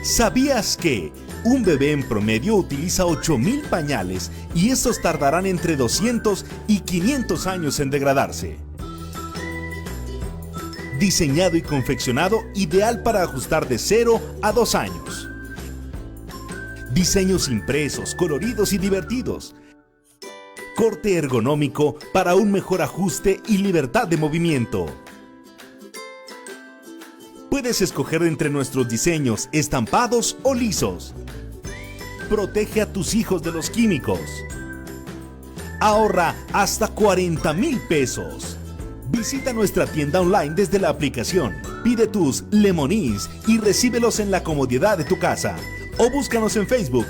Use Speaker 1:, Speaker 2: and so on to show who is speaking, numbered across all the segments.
Speaker 1: ¿Sabías que un bebé en promedio utiliza 8,000 pañales y estos tardarán entre 200 y 500 años en degradarse? Diseñado y confeccionado ideal para ajustar de 0 a 2 años. Diseños impresos, coloridos y divertidos. Corte ergonómico para un mejor ajuste y libertad de movimiento. Puedes escoger entre nuestros diseños estampados o lisos. Protege a tus hijos de los químicos. Ahorra hasta 40,000 pesos. Visita nuestra tienda online desde la aplicación. Pide tus Lemonins y recíbelos en la comodidad de tu casa. O búscanos en Facebook.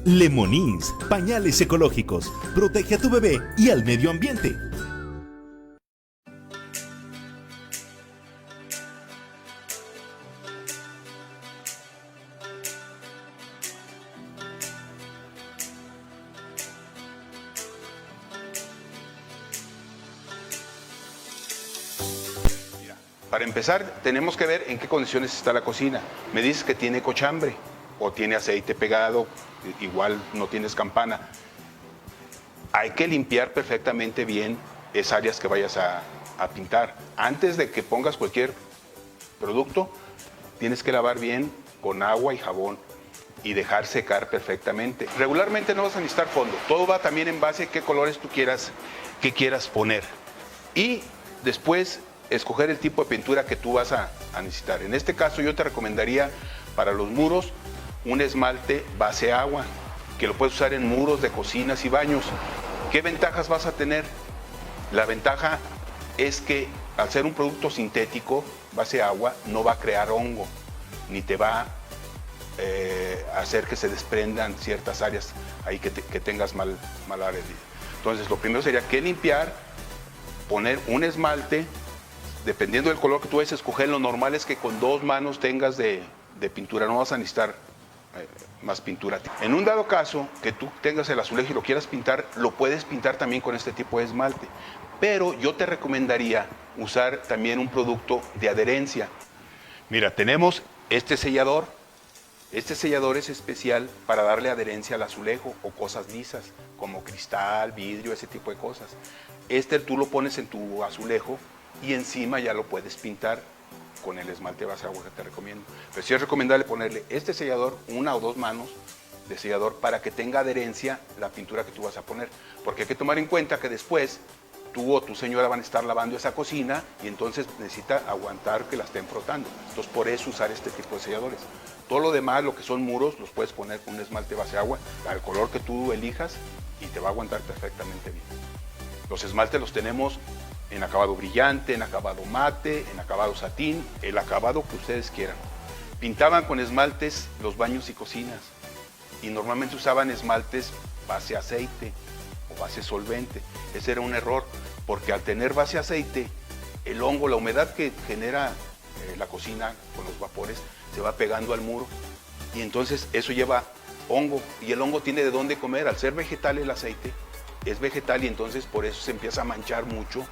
Speaker 1: Lemonins, pañales ecológicos. Protege a tu bebé y al medio ambiente.
Speaker 2: Para empezar, tenemos que ver en qué condiciones está la cocina. Me dices que tiene cochambre o tiene aceite pegado, igual no tienes campana. Hay que limpiar perfectamente bien esas áreas que vayas a pintar. Antes de que pongas cualquier producto, tienes que lavar bien con agua y jabón y dejar secar perfectamente. Regularmente no vas a necesitar fondo. Todo va también en base a qué colores tú quieras poner. Y después escoger el tipo de pintura que tú vas a necesitar. En este caso yo te recomendaría para los muros un esmalte base agua, que lo puedes usar en muros de cocinas y baños. ¿Qué ventajas vas a tener? La ventaja es que al ser un producto sintético base agua no va a crear hongo, ni te va a hacer que se desprendan ciertas áreas ahí que tengas mal área. Entonces lo primero sería que limpiar, poner un esmalte. Dependiendo del color que tú vayas a escoger, lo normal es que con 2 manos tengas de pintura, no vas a necesitar más pintura. En un dado caso que tú tengas el azulejo y lo quieras pintar, lo puedes pintar también con este tipo de esmalte. Pero yo te recomendaría usar también un producto de adherencia. Mira, tenemos este sellador. Este sellador es especial para darle adherencia al azulejo o cosas lisas, como cristal, vidrio, ese tipo de cosas. Tú lo pones en tu azulejo y encima ya lo puedes pintar con el esmalte base agua que te recomiendo. Pero sí es recomendable ponerle este sellador, 1 o 2 manos de sellador, para que tenga adherencia la pintura que tú vas a poner. Porque hay que tomar en cuenta que después tú o tu señora van a estar lavando esa cocina y entonces necesita aguantar que la estén frotando. Entonces por eso usar este tipo de selladores. Todo lo demás, lo que son muros, los puedes poner con un esmalte base agua al color que tú elijas y te va a aguantar perfectamente bien. Los esmaltes los tenemos en acabado brillante, en acabado mate, en acabado satín, el acabado que ustedes quieran. Pintaban con esmaltes los baños y cocinas y normalmente usaban esmaltes base aceite o base solvente. Ese era un error porque al tener base aceite, el hongo, la humedad que genera la cocina con los vapores se va pegando al muro y entonces eso lleva hongo y el hongo tiene de dónde comer. Al ser vegetal el aceite es vegetal y entonces por eso se empieza a manchar mucho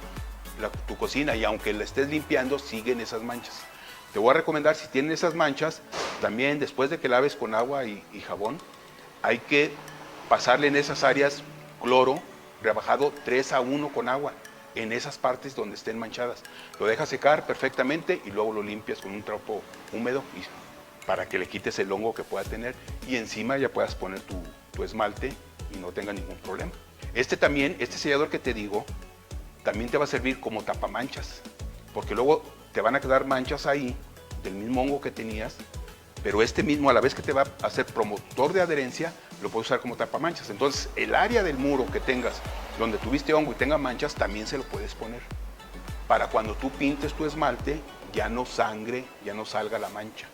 Speaker 2: tu cocina y aunque la estés limpiando siguen esas manchas. Te voy a recomendar, si tienen esas manchas, también después de que laves con agua y jabón, hay que pasarle en esas áreas cloro rebajado 3:1 con agua, en esas partes donde estén manchadas. Lo dejas secar perfectamente y luego lo limpias con un trapo húmedo para que le quites el hongo que pueda tener y encima ya puedas poner tu esmalte y no tenga ningún problema. Este sellador que te digo, también te va a servir como tapamanchas, porque luego te van a quedar manchas ahí del mismo hongo que tenías, pero este mismo, a la vez que te va a hacer promotor de adherencia, lo puedes usar como tapamanchas. Entonces, el área del muro que tengas, donde tuviste hongo y tenga manchas, también se lo puedes poner. Para cuando tú pintes tu esmalte, ya no sangre, ya no salga la mancha.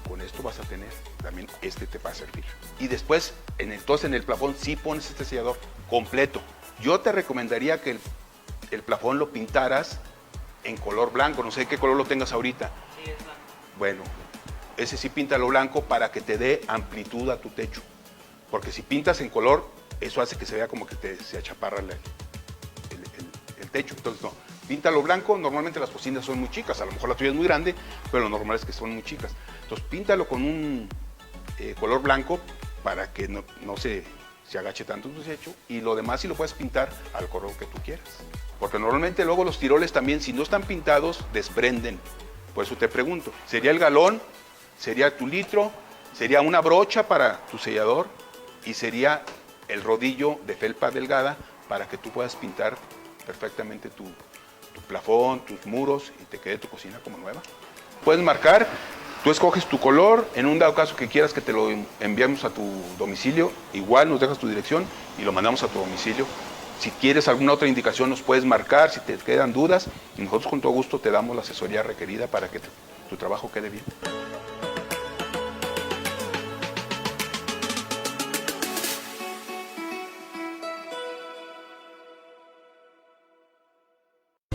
Speaker 2: Con esto vas a tener, también te va a servir. Y después, entonces en el plafón sí pones este sellador completo. Yo te recomendaría que el plafón lo pintaras en color blanco, no sé qué color lo tengas ahorita.
Speaker 3: Sí, es blanco.
Speaker 2: Bueno, ese sí píntalo blanco para que te dé amplitud a tu techo. Porque si pintas en color, eso hace que se vea como que se achaparra el techo. Entonces no, Píntalo blanco, normalmente las cocinas son muy chicas, a lo mejor la tuya es muy grande, pero lo normal es que son muy chicas. Entonces píntalo con un color blanco para que no se agache tanto tu techo, y lo demás sí lo puedes pintar al color que tú quieras. Porque normalmente luego los tiroles también, si no están pintados, desprenden. Por eso te pregunto, ¿sería el galón? ¿Sería tu litro? ¿Sería una brocha para tu sellador? Y sería el rodillo de felpa delgada para que tú puedas pintar perfectamente tu plafón, tus muros, y te quede tu cocina como nueva. Puedes marcar, tú escoges tu color, en un dado caso que quieras que te lo enviemos a tu domicilio, igual nos dejas tu dirección y lo mandamos a tu domicilio. Si quieres alguna otra indicación nos puedes marcar, si te quedan dudas, y nosotros con todo gusto te damos la asesoría requerida para que tu trabajo quede bien.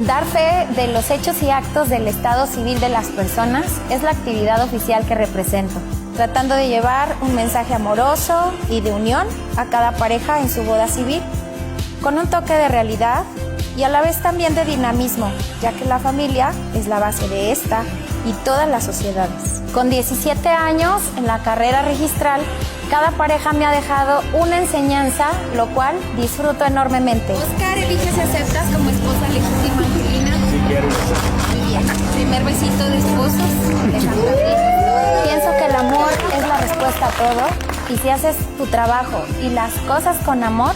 Speaker 3: Dar fe de los hechos y actos del estado civil de las personas es la actividad oficial que represento, tratando de llevar un mensaje amoroso y de unión a cada pareja en su boda civil, con un toque de realidad y a la vez también de dinamismo, ya que la familia es la base de esta y todas las sociedades. Con 17 años en la carrera registral, cada pareja me ha dejado una enseñanza, lo cual disfruto enormemente. Oscar, elige si aceptas como esposa legítima a Angelina.
Speaker 4: Sí, quiero.
Speaker 3: Muy bien. Primer besito de esposos. Pienso que el amor es la respuesta a todo, y si haces tu trabajo y las cosas con amor,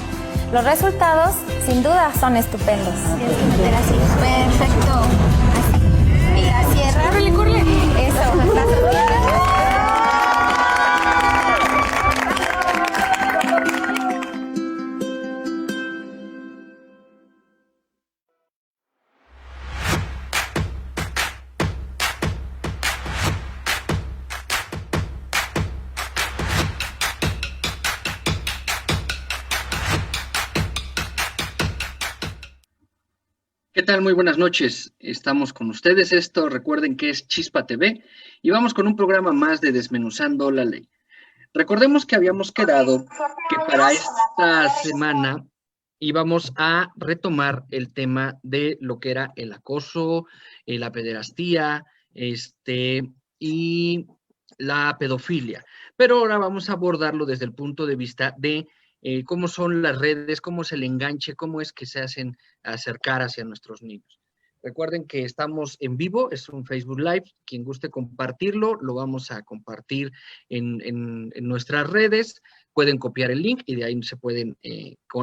Speaker 3: los resultados sin duda son estupendos. Tienes que meter así. Perfecto. Así. Y la cierra. ¡Córrele! Eso. La
Speaker 5: ¿Qué tal? Muy buenas noches. Estamos con ustedes. Esto recuerden que es Chispa TV y vamos con un programa más de Desmenuzando la Ley. Recordemos que habíamos quedado que para esta semana íbamos a retomar el tema de lo que era el acoso, la pederastía, y la pedofilia. Pero ahora vamos a abordarlo desde el punto de vista de cómo son las redes, cómo es el enganche, cómo es que se hacen acercar hacia nuestros niños. Recuerden que estamos en vivo, es un Facebook Live, quien guste compartirlo, lo vamos a compartir en nuestras redes, pueden copiar el link y de ahí se pueden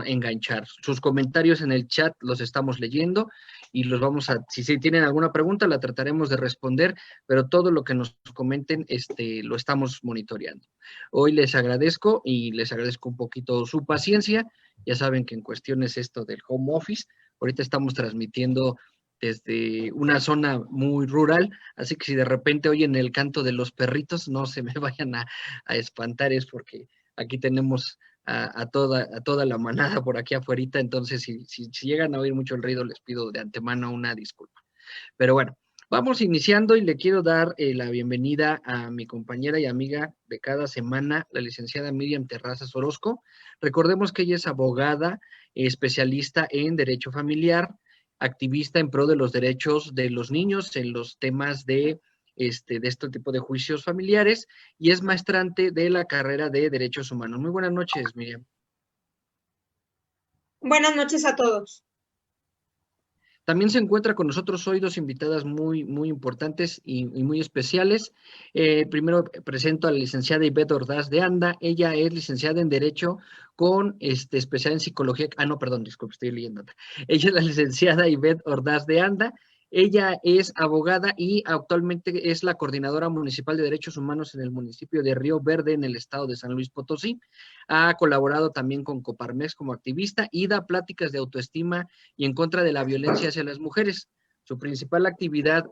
Speaker 5: enganchar. Sus comentarios en el chat los estamos leyendo y los vamos a, si tienen alguna pregunta la trataremos de responder, pero todo lo que nos comenten lo estamos monitoreando. Hoy les agradezco y les agradezco un poquito su paciencia. Ya saben que en cuestiones esto del home office, ahorita estamos transmitiendo desde una zona muy rural, así que si de repente oyen el canto de los perritos, no se me vayan a espantar, es porque aquí tenemos a toda la manada por aquí afuera, entonces si llegan a oír mucho el ruido, les pido de antemano una disculpa. Pero bueno, vamos iniciando y le quiero dar la bienvenida a mi compañera y amiga de cada semana, la licenciada Miriam Terrazas Orozco. Recordemos que ella es abogada, especialista en derecho familiar, activista en pro de los derechos de los niños en los temas de este tipo de juicios familiares y es maestrante de la carrera de Derechos Humanos. Muy buenas noches, Miriam.
Speaker 6: Buenas noches a todos.
Speaker 5: También se encuentra con nosotros hoy dos invitadas muy, muy importantes y muy especiales. Primero presento a la licenciada Ivette Ordaz de Anda. Ella es licenciada en Derecho con especial en Psicología. No, perdón, disculpe, estoy leyendo. Ella es la licenciada Ivette Ordaz de Anda. Ella es abogada y actualmente es la coordinadora municipal de derechos humanos en el municipio de Río Verde, en el estado de San Luis Potosí. Ha colaborado también con Coparmex como activista y da pláticas de autoestima y en contra de la violencia hacia las mujeres. Su principal actividad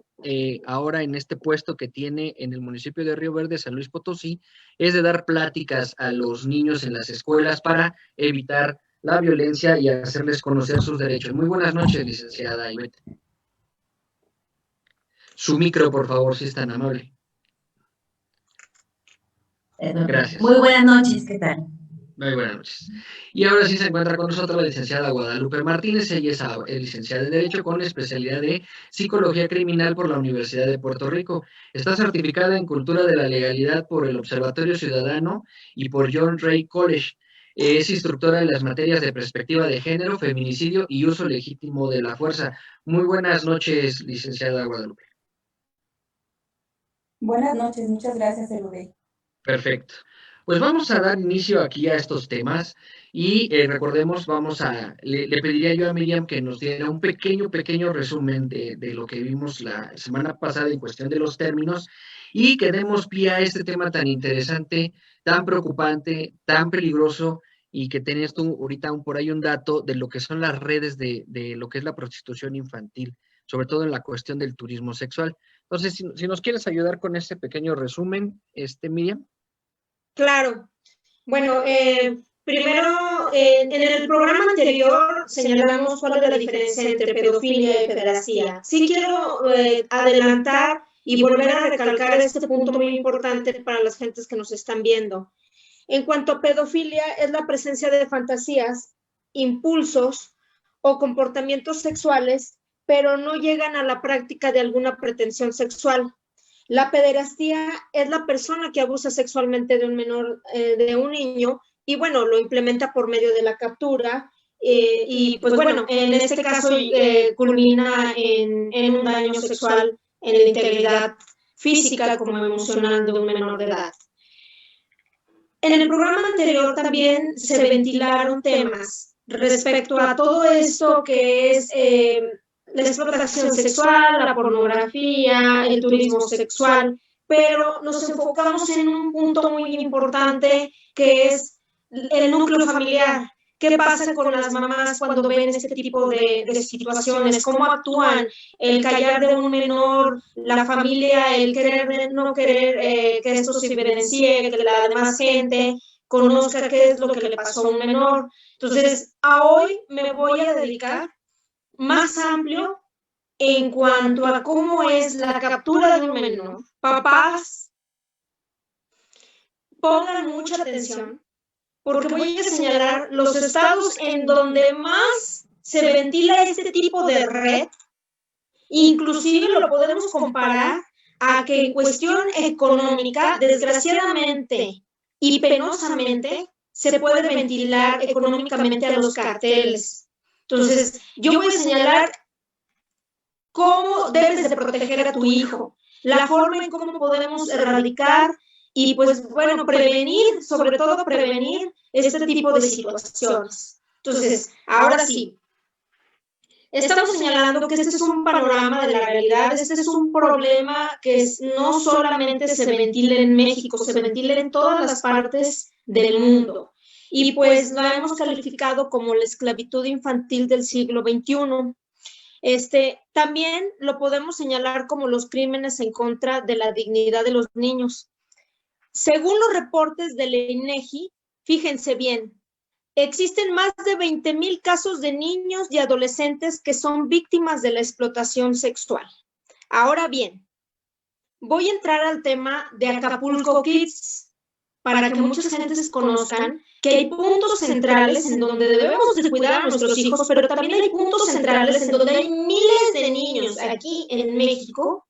Speaker 5: ahora en este puesto que tiene en el municipio de Río Verde, San Luis Potosí, es de dar pláticas a los niños en las escuelas para evitar la violencia y hacerles conocer sus derechos. Muy buenas noches, licenciada Ivette. Su micro, por favor, si es tan amable.
Speaker 7: Gracias. Muy buenas noches, ¿qué tal?
Speaker 5: Muy buenas noches. Y ahora sí se encuentra con nosotros la licenciada Guadalupe Martínez. Ella es licenciada en Derecho con especialidad de Psicología Criminal por la Universidad de Puerto Rico. Está certificada en Cultura de la Legalidad por el Observatorio Ciudadano y por John Ray College. Es instructora en las materias de perspectiva de género, feminicidio y uso legítimo de la fuerza. Muy buenas noches, licenciada Guadalupe.
Speaker 4: Buenas noches, muchas gracias, Eludey.
Speaker 5: Perfecto. Pues vamos a dar inicio aquí a estos temas y recordemos, le pediría yo a Miriam que nos diera un pequeño resumen de lo que vimos la semana pasada en cuestión de los términos y que demos pie a este tema tan interesante, tan preocupante, tan peligroso y que tenías tú ahorita por ahí un dato de lo que son las redes de lo que es la prostitución infantil, sobre todo en la cuestión del turismo sexual. Entonces, si nos quieres ayudar con este pequeño resumen, Miriam.
Speaker 6: Claro. Bueno, primero, en el programa anterior señalamos cuál es la diferencia entre pedofilia y pederastía. Sí quiero adelantar y volver a recalcar este punto muy importante para las gentes que nos están viendo. En cuanto a pedofilia, es la presencia de fantasías, impulsos o comportamientos sexuales, pero no llegan a la práctica de alguna pretensión sexual. La pederastía es la persona que abusa sexualmente de un menor, de un niño, y bueno, lo implementa por medio de la captura, y pues bueno, en este caso culmina en un daño sexual en la integridad física como emocional de un menor de edad. En el programa anterior también se ventilaron temas respecto a todo esto que es la explotación sexual, la pornografía, el turismo sexual, pero nos enfocamos en un punto muy importante que es el núcleo familiar. ¿Qué pasa con las mamás cuando ven este tipo de situaciones? ¿Cómo actúan? El callar de un menor, la familia, el querer, no querer que esto se evidencie, que la demás gente conozca qué es lo que le pasó a un menor. Entonces, a hoy me voy a dedicar más amplio en cuanto a cómo es la captura de un menor. Papás, pongan mucha atención, porque voy a señalar los estados en donde más se ventila este tipo de red. Inclusive lo podemos comparar a que en cuestión económica, desgraciadamente y penosamente, se puede ventilar económicamente a los carteles. Entonces, yo voy a señalar cómo debes de proteger a tu hijo, la forma en cómo podemos erradicar y, pues, bueno, prevenir, sobre todo prevenir este tipo de situaciones. Entonces, ahora sí, estamos señalando que este es un panorama de la realidad, este es un problema que no solamente se ventila en México, se ventila en todas las partes del mundo. Y pues la hemos calificado como la esclavitud infantil del siglo XXI. También lo podemos señalar como los crímenes en contra de la dignidad de los niños. Según los reportes del INEGI, fíjense bien, existen más de 20,000 casos de niños y adolescentes que son víctimas de la explotación sexual. Ahora bien, voy a entrar al tema de Acapulco Kids, para que muchas gentes conozcan que hay puntos centrales en donde debemos de cuidar a nuestros hijos, pero también hay puntos centrales en donde hay miles de niños aquí en México,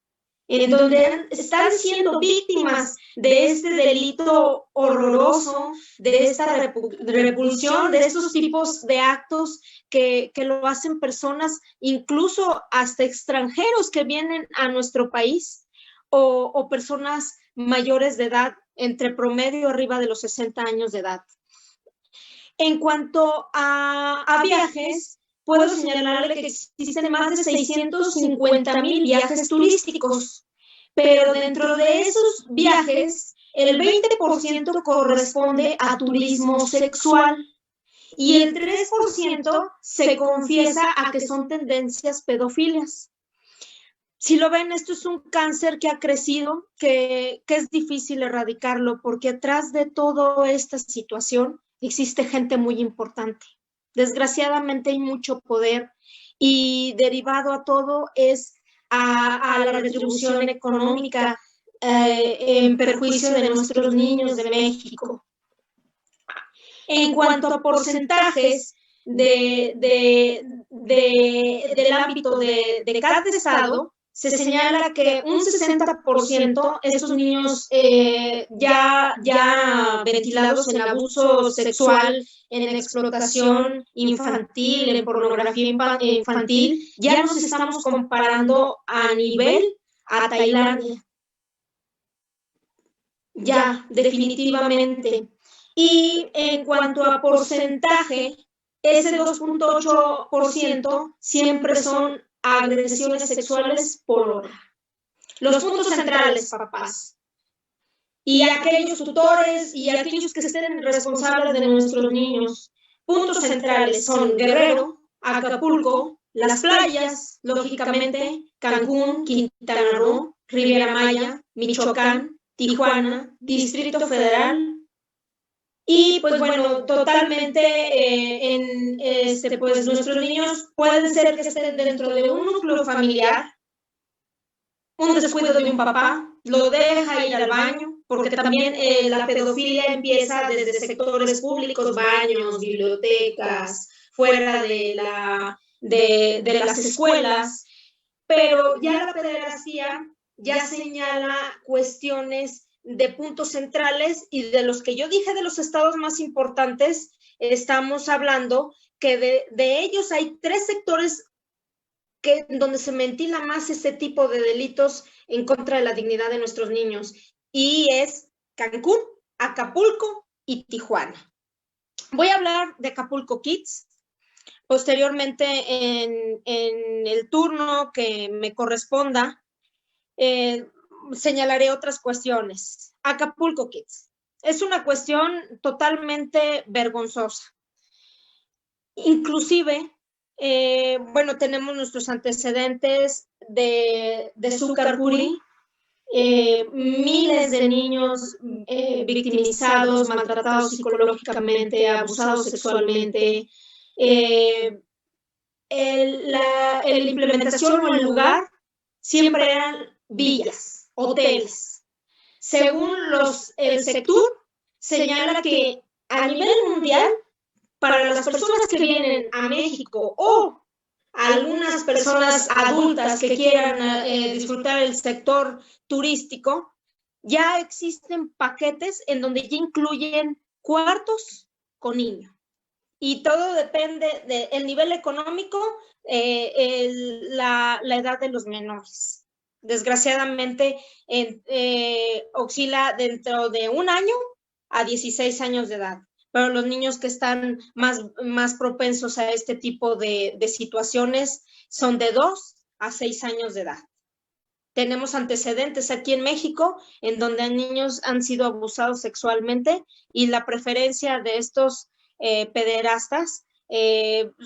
Speaker 6: en donde están siendo víctimas de este delito horroroso, de esta repulsión, de estos tipos de actos que lo hacen personas, incluso hasta extranjeros que vienen a nuestro país, o personas mayores de edad, entre promedio arriba de los 60 años de edad. En cuanto a viajes, puedo señalarle que existen más de 650,000 viajes turísticos, pero dentro de esos viajes, el 20% corresponde a turismo sexual y el 3% se confiesa a que son tendencias pedófilas. Si lo ven, esto es un cáncer que ha crecido, que es difícil erradicarlo, porque atrás de toda esta situación existe gente muy importante. Desgraciadamente hay mucho poder y derivado a todo es a la retribución económica en perjuicio de nuestros niños de México. En cuanto a porcentajes del ámbito de cada estado, se señala que un 60% estos niños ya ventilados en abuso sexual, en explotación infantil, en pornografía infantil, ya nos estamos comparando a nivel a Tailandia. Ya, definitivamente. Y en cuanto a porcentaje, ese 2.8% siempre son agresiones sexuales por hora. Los puntos centrales, papás, y aquellos tutores y aquellos que estén responsables de nuestros niños, puntos centrales son Guerrero, Acapulco, las playas, lógicamente, Cancún, Quintana Roo, Riviera Maya, Michoacán, Tijuana, Distrito Federal. Y pues bueno, totalmente pues nuestros niños pueden ser que estén dentro de un núcleo familiar, un descuido de un papá, lo deja ir al baño, porque también la pedofilia empieza desde sectores públicos, baños, bibliotecas, fuera de las escuelas, pero ya la pederastía ya señala cuestiones de puntos centrales, y de los que yo dije de los estados más importantes, estamos hablando que de ellos hay 3 sectores donde se ventila más este tipo de delitos en contra de la dignidad de nuestros niños, y es Cancún, Acapulco y Tijuana. Voy a hablar de Acapulco Kids. Posteriormente, en el turno que me corresponda, señalaré otras cuestiones. Acapulco Kids. Es una cuestión totalmente vergonzosa. Inclusive, bueno, tenemos nuestros antecedentes de Zuccarpuri, miles de niños victimizados, maltratados psicológicamente, abusados sexualmente. La implementación o el lugar siempre eran villas, hoteles. Según el sector, señala que a nivel mundial, para las personas que vienen a México o algunas personas adultas que quieran disfrutar el sector turístico, ya existen paquetes en donde ya incluyen cuartos con niño. Y todo depende del nivel económico, la edad de los menores. Desgraciadamente, oscila dentro de 1 año a 16 años de edad. Pero los niños que están más propensos a este tipo de situaciones son de 2 a 6 años de edad. Tenemos antecedentes aquí en México en donde niños han sido abusados sexualmente, y la preferencia de estos pederastas,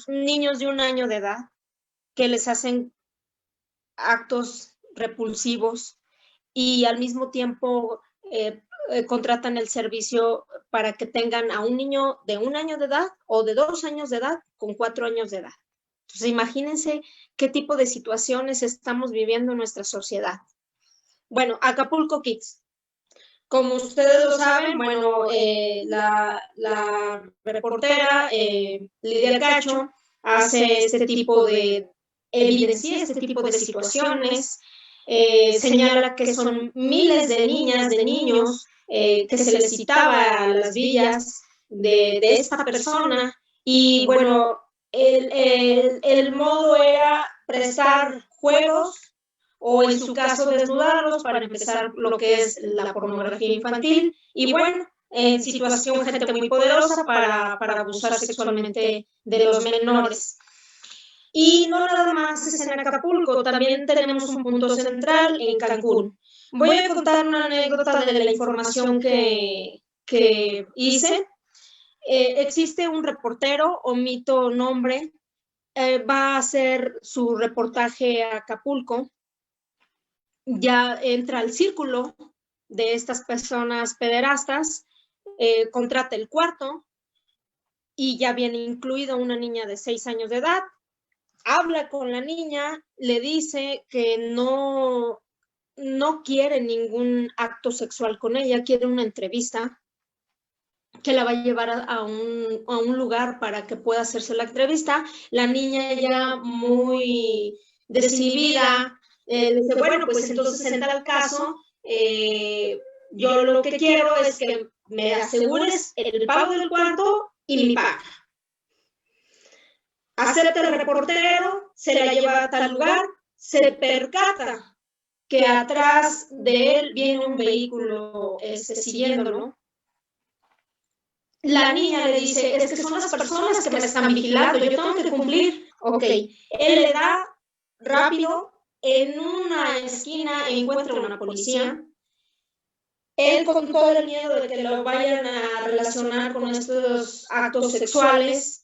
Speaker 6: niños de 1 año de edad, que les hacen actos repulsivos y al mismo tiempo contratan el servicio para que tengan a un niño de 1 año de edad o de 2 años de edad con 4 años de edad. Entonces, imagínense qué tipo de situaciones estamos viviendo en nuestra sociedad. Bueno, Acapulco Kids. Como ustedes lo saben, bueno, la reportera Lidia Cacho hace este tipo de evidencia, este tipo de situaciones, señala que son miles de niñas, de niños, que se les citaba a las villas de esta persona, y bueno, el modo era prestar juegos o en su caso desnudarlos para empezar lo que es la pornografía infantil, y bueno, en situación gente muy poderosa para abusar sexualmente de los menores. Y no nada más es en Acapulco, también tenemos un punto central en Cancún. Voy a contar una anécdota de la información que hice. Existe un reportero, omito nombre, va a hacer su reportaje a Acapulco, ya entra al círculo de estas personas pederastas, contrata el cuarto y ya viene incluida una niña de 6 años de edad. Habla con la niña, le dice que no quiere ningún acto sexual con ella, quiere una entrevista, que la va a llevar a un lugar para que pueda hacerse la entrevista. La niña ya muy desinhibida, dice, bueno, pues entonces en tal caso, yo lo que quiero es que me asegures el pago del cuarto y mi paga. Acepta el reportero, se la lleva a tal lugar, se percata que atrás de él viene un vehículo siguiéndolo. La niña le dice, es que son las personas que me están vigilando, yo tengo que cumplir. Ok, él le da rápido, en una esquina encuentra una policía. Él, con todo el miedo de que lo vayan a relacionar con estos actos sexuales,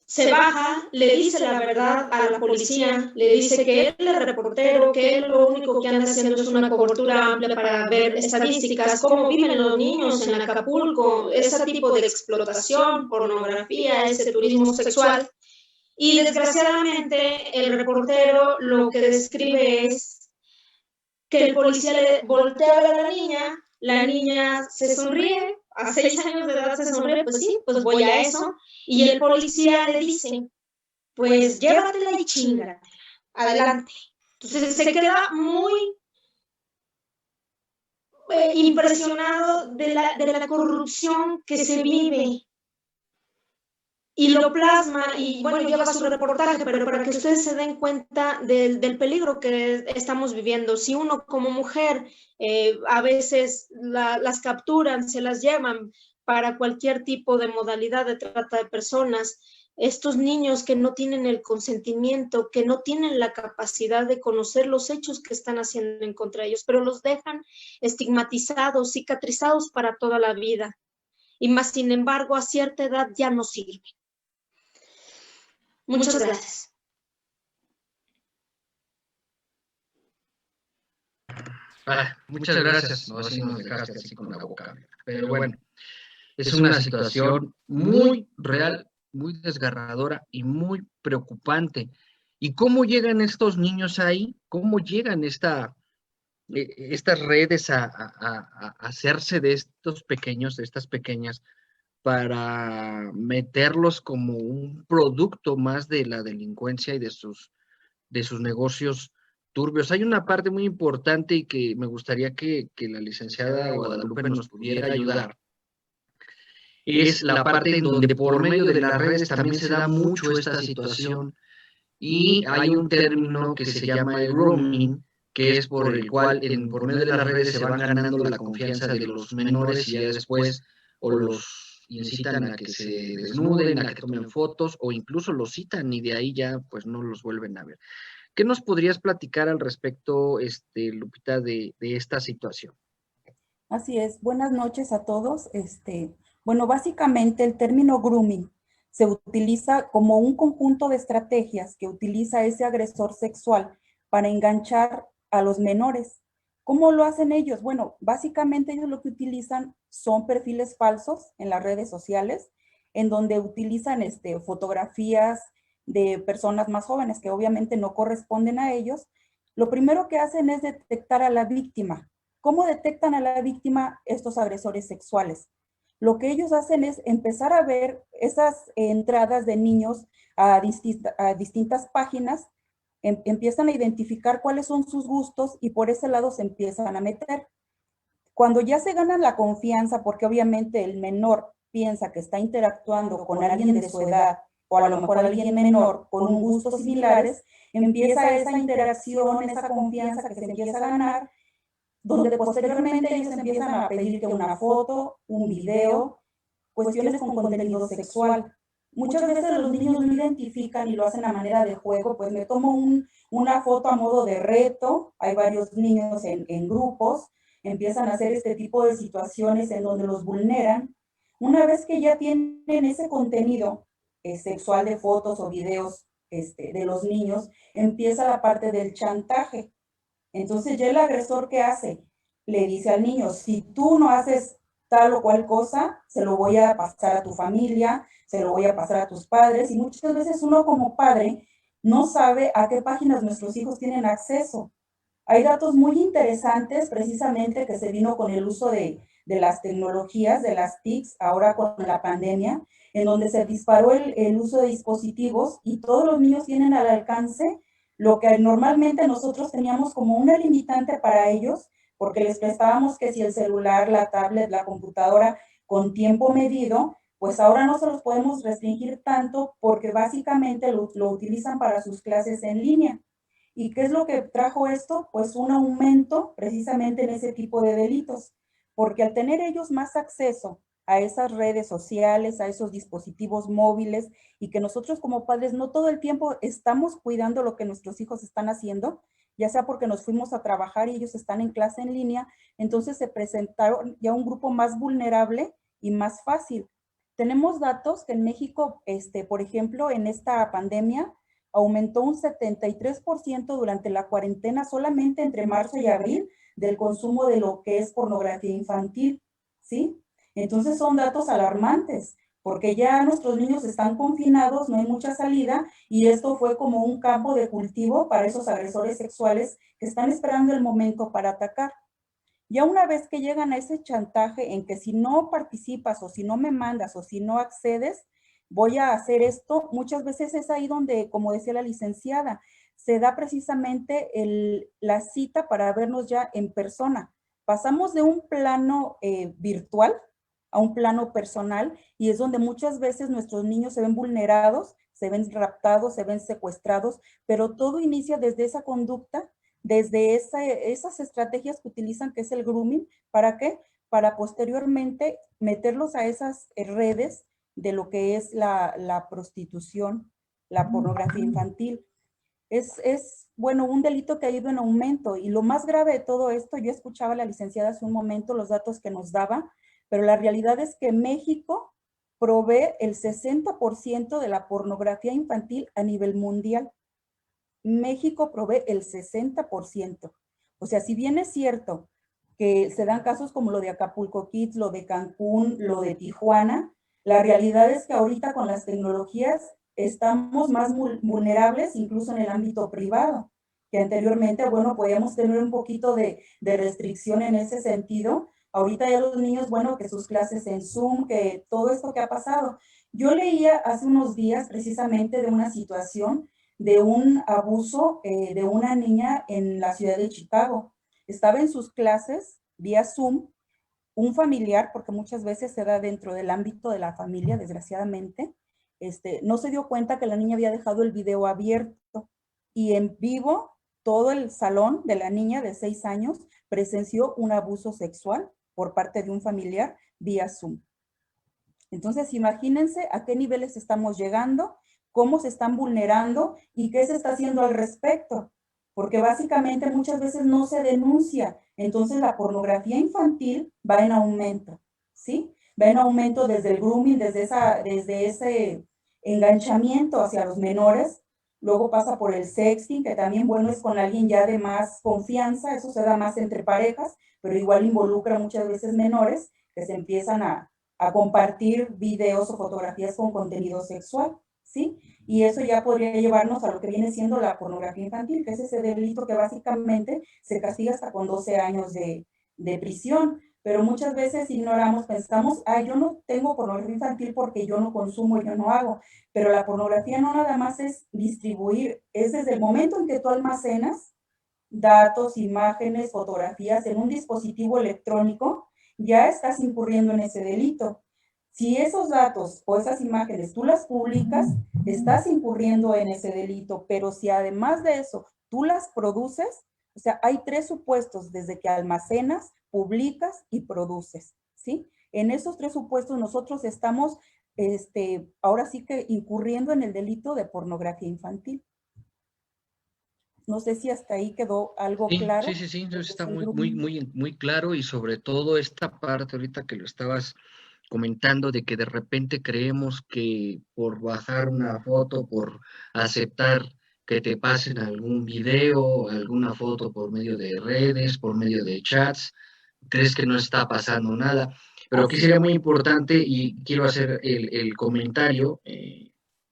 Speaker 6: se baja, le dice la verdad a la policía, le dice que él es reportero, que él lo único que anda haciendo es una cobertura amplia para ver estadísticas, cómo viven los niños en Acapulco, ese tipo de explotación, pornografía, ese turismo sexual. Y desgraciadamente el reportero lo que describe es que el policía le voltea a ver a la niña se sonríe, a 6 años de edad se sonríe, pues sí, pues voy a eso. Y el policía le dice, pues llévatela y chingatela, adelante. Entonces se queda muy impresionado de la corrupción que se vive. Y lo plasma, y bueno, lleva su reportaje, pero para que ustedes se den cuenta del peligro que estamos viviendo. Si uno como mujer a veces las capturan, se las llevan para cualquier tipo de modalidad de trata de personas, estos niños que no tienen el consentimiento, que no tienen la capacidad de conocer los hechos que están haciendo en contra de ellos, pero los dejan estigmatizados, cicatrizados para toda la vida. Y más sin embargo, a cierta edad ya no sirven. Muchas gracias.
Speaker 5: Muchas gracias. No, así nos dejaste así con la boca. Pero bueno, es una situación muy real, muy desgarradora y muy preocupante. ¿Y cómo llegan estos niños ahí? ¿Cómo llegan estas redes a hacerse de estos pequeños, de estas pequeñas, para meterlos como un producto más de la delincuencia y de sus negocios turbios? Hay una parte muy importante y que me gustaría que la licenciada Guadalupe nos pudiera ayudar. Es la parte en donde por medio de las redes también se da mucho esta situación, y hay un término que se llama el grooming, que es por el cual por medio de las redes se van ganando la confianza de los menores y ya después o los incitan a que se desnuden, a que tomen fotos o incluso los citan y de ahí ya pues no los vuelven a ver. ¿Qué nos podrías platicar al respecto, Lupita, de esta situación?
Speaker 7: Así es. Buenas noches a todos. Bueno, básicamente el término grooming se utiliza como un conjunto de estrategias que utiliza ese agresor sexual para enganchar a los menores. ¿Cómo lo hacen ellos? Bueno, básicamente ellos lo que utilizan son perfiles falsos en las redes sociales, en donde utilizan fotografías de personas más jóvenes que obviamente no corresponden a ellos. Lo primero que hacen es detectar a la víctima. ¿Cómo detectan a la víctima estos agresores sexuales? Lo que ellos hacen es empezar a ver esas entradas de niños a distintas páginas, empiezan a identificar cuáles son sus gustos y por ese lado se empiezan a meter. Cuando ya se ganan la confianza, porque obviamente el menor piensa que está interactuando con alguien de su edad o a lo mejor alguien menor con gustos similares, empieza esa interacción, esa confianza que se empieza a ganar, donde posteriormente ellos empiezan a pedirte una foto, un video, cuestiones con contenido sexual. Muchas veces los niños no identifican y lo hacen a manera de juego, pues me tomo una foto a modo de reto, hay varios niños en grupos, empiezan a hacer este tipo de situaciones en donde los vulneran. Una vez que ya tienen ese contenido sexual de fotos o videos de los niños, empieza la parte del chantaje. Entonces ya el agresor, ¿qué hace? Le dice al niño, si tú no haces tal o cual cosa, se lo voy a pasar a tu familia, se lo voy a pasar a tus padres, y muchas veces uno como padre no sabe a qué páginas nuestros hijos tienen acceso. Hay datos muy interesantes precisamente que se vino con el uso de de las tecnologías, de las TICs, ahora con la pandemia, en donde se disparó el uso de dispositivos y todos los niños tienen al alcance lo que normalmente nosotros teníamos como una limitante para ellos, porque les prestábamos que si el celular, la tablet, la computadora con tiempo medido, pues ahora no se los podemos restringir tanto porque básicamente lo utilizan para sus clases en línea. ¿Y qué es lo que trajo esto? Pues un aumento precisamente en ese tipo de delitos, porque al tener ellos más acceso a esas redes sociales, a esos dispositivos móviles, y que nosotros como padres no todo el tiempo estamos cuidando lo que nuestros hijos están haciendo, ya sea porque nos fuimos a trabajar y ellos están en clase en línea, entonces se presentaron ya un grupo más vulnerable y más fácil. Tenemos datos que en México, por ejemplo, en esta pandemia, aumentó un 73% durante la cuarentena solamente entre marzo y abril del consumo de lo que es pornografía infantil, ¿sí? Entonces son datos alarmantes, porque ya nuestros niños están confinados, no hay mucha salida, y esto fue como un campo de cultivo para esos agresores sexuales que están esperando el momento para atacar. Ya una vez que llegan a ese chantaje en que si no participas o si no me mandas o si no accedes, voy a hacer esto, muchas veces es ahí donde, como decía la licenciada, se da precisamente la cita para vernos ya en persona. Pasamos de un plano virtual a un plano personal y es donde muchas veces nuestros niños se ven vulnerados, se ven raptados, se ven secuestrados, pero todo inicia desde esa conducta, desde esas estrategias que utilizan, que es el grooming. ¿Para qué? Para posteriormente meterlos a esas redes de lo que es la prostitución, la pornografía infantil. Es, bueno, un delito que ha ido en aumento, y lo más grave de todo esto, yo escuchaba a la licenciada hace un momento los datos que nos daba, pero la realidad es que México provee el 60% de la pornografía infantil a nivel mundial. México provee el 60%. O sea, si bien es cierto que se dan casos como lo de Acapulco Kids, lo de Cancún, lo de Tijuana, la realidad es que ahorita con las tecnologías estamos más vulnerables incluso en el ámbito privado, que anteriormente, bueno, podíamos tener un poquito de restricción en ese sentido. Ahorita ya los niños, bueno, que sus clases en Zoom, que todo esto que ha pasado. Yo leía hace unos días precisamente de una situación de un abuso de una niña en la ciudad de Chicago. Estaba en sus clases vía Zoom, un familiar, porque muchas veces se da dentro del ámbito de la familia, desgraciadamente, no se dio cuenta que la niña había dejado el video abierto y en vivo todo el salón de la niña de 6 años presenció un abuso sexual por parte de un familiar vía Zoom. Entonces, imagínense a qué niveles estamos llegando, cómo se están vulnerando y qué se está haciendo al respecto, porque básicamente muchas veces no se denuncia. Entonces la pornografía infantil va en aumento, ¿sí? Va en aumento desde el grooming, desde ese enganchamiento hacia los menores, luego pasa por el sexting, que también, bueno, es con alguien ya de más confianza, eso se da más entre parejas, pero igual involucra muchas veces menores que se empiezan a compartir videos o fotografías con contenido sexual, ¿sí? Y eso ya podría llevarnos a lo que viene siendo la pornografía infantil, que es ese delito que básicamente se castiga hasta con 12 años de prisión. Pero muchas veces ignoramos, pensamos, yo no tengo pornografía infantil porque yo no consumo, yo no hago. Pero la pornografía no nada más es distribuir, es desde el momento en que tú almacenas datos, imágenes, fotografías en un dispositivo electrónico, ya estás incurriendo en ese delito. Si esos datos o esas imágenes tú las publicas, estás incurriendo en ese delito, pero si además de eso tú las produces, o sea, hay 3 supuestos desde que almacenas, publicas y produces, ¿sí? En esos 3 supuestos nosotros estamos, ahora sí que incurriendo en el delito de pornografía infantil. No sé si hasta ahí quedó algo claro.
Speaker 5: Sí, entonces está muy claro, y sobre todo esta parte ahorita que lo estabas comentando de que de repente creemos que por bajar una foto, por aceptar que te pasen algún video, alguna foto por medio de redes, por medio de chats, crees que no está pasando nada. Pero aquí sería muy importante, y quiero hacer el comentario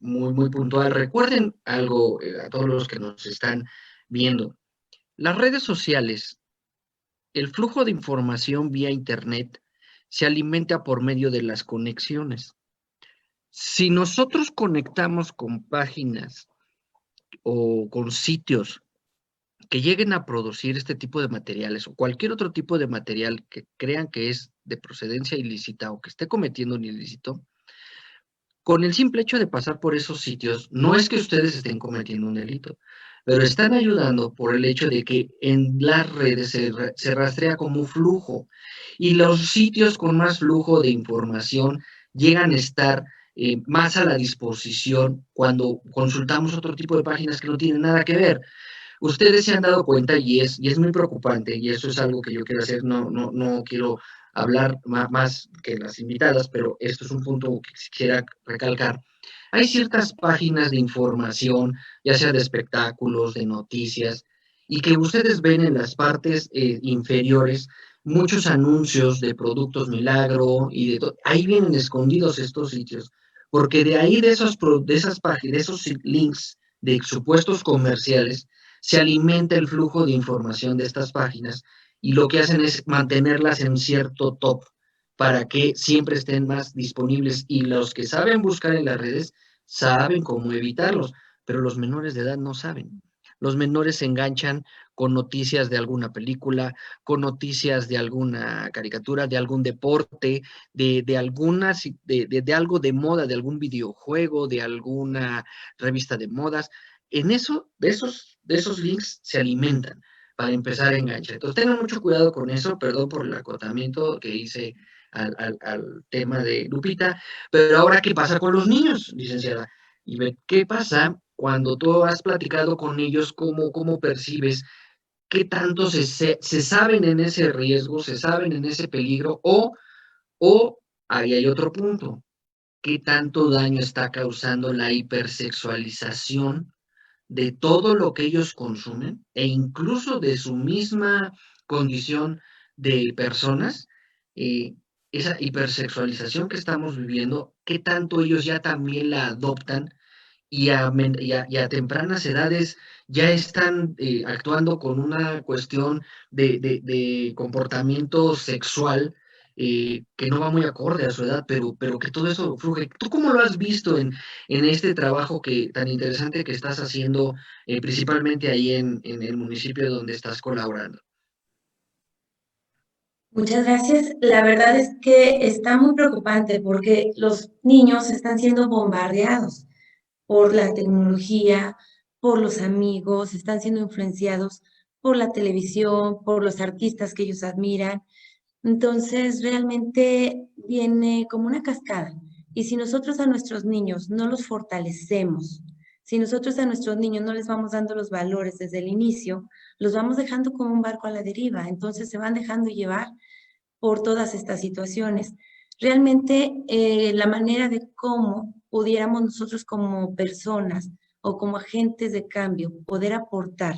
Speaker 5: muy puntual. Recuerden algo, a todos los que nos están viendo. Las redes sociales, el flujo de información vía internet, se alimenta por medio de las conexiones. Si nosotros conectamos con páginas o con sitios que lleguen a producir este tipo de materiales o cualquier otro tipo de material que crean que es de procedencia ilícita o que esté cometiendo un ilícito, con el simple hecho de pasar por esos sitios, no es que ustedes estén cometiendo un delito, pero están ayudando por el hecho de que en las redes se rastrea como flujo y los sitios con más flujo de información llegan a estar más a la disposición cuando consultamos otro tipo de páginas que no tienen nada que ver. Ustedes se han dado cuenta y es muy preocupante, y eso es algo que yo quiero hacer, no quiero hablar más que las invitadas, pero esto es un punto que quisiera recalcar. Hay ciertas páginas de información, ya sea de espectáculos, de noticias, y que ustedes ven en las partes inferiores muchos anuncios de productos milagro y de todo. Ahí vienen escondidos estos sitios, porque de ahí de esas páginas, de esos links de supuestos comerciales, se alimenta el flujo de información de estas páginas y lo que hacen es mantenerlas en cierto top para que siempre estén más disponibles y los que saben buscar en las redes saben cómo evitarlos, pero los menores de edad no saben. Los menores se enganchan con noticias de alguna película, con noticias de alguna caricatura, de algún deporte, de algo de moda, de algún videojuego, de alguna revista de modas. En eso, de esos links se alimentan para empezar a enganchar. Entonces tengan mucho cuidado con eso, perdón por el acotamiento que hice al tema de Lupita, pero ahora, ¿qué pasa con los niños, licenciada? Y ¿qué pasa cuando tú has platicado con ellos, cómo percibes, qué tanto se saben en ese riesgo, se saben en ese peligro, o ahí hay otro punto, qué tanto daño está causando la hipersexualización de todo lo que ellos consumen e incluso de su misma condición de personas, esa hipersexualización que estamos viviendo, qué tanto ellos ya también la adoptan y a tempranas edades ya están actuando con una cuestión de comportamiento sexual que no va muy acorde a su edad, pero que todo eso fluye. ¿Tú cómo lo has visto en este trabajo tan interesante que estás haciendo, principalmente ahí en el municipio donde estás colaborando?
Speaker 4: Muchas gracias. La verdad es que está muy preocupante porque los niños están siendo bombardeados por la tecnología, por los amigos, están siendo influenciados por la televisión, por los artistas que ellos admiran. Entonces, realmente viene como una cascada. Y si nosotros a nuestros niños no los fortalecemos, si nosotros a nuestros niños no les vamos dando los valores desde el inicio, los vamos dejando como un barco a la deriva. Entonces se van dejando llevar por todas estas situaciones. Realmente la manera de cómo pudiéramos nosotros como personas o como agentes de cambio poder aportar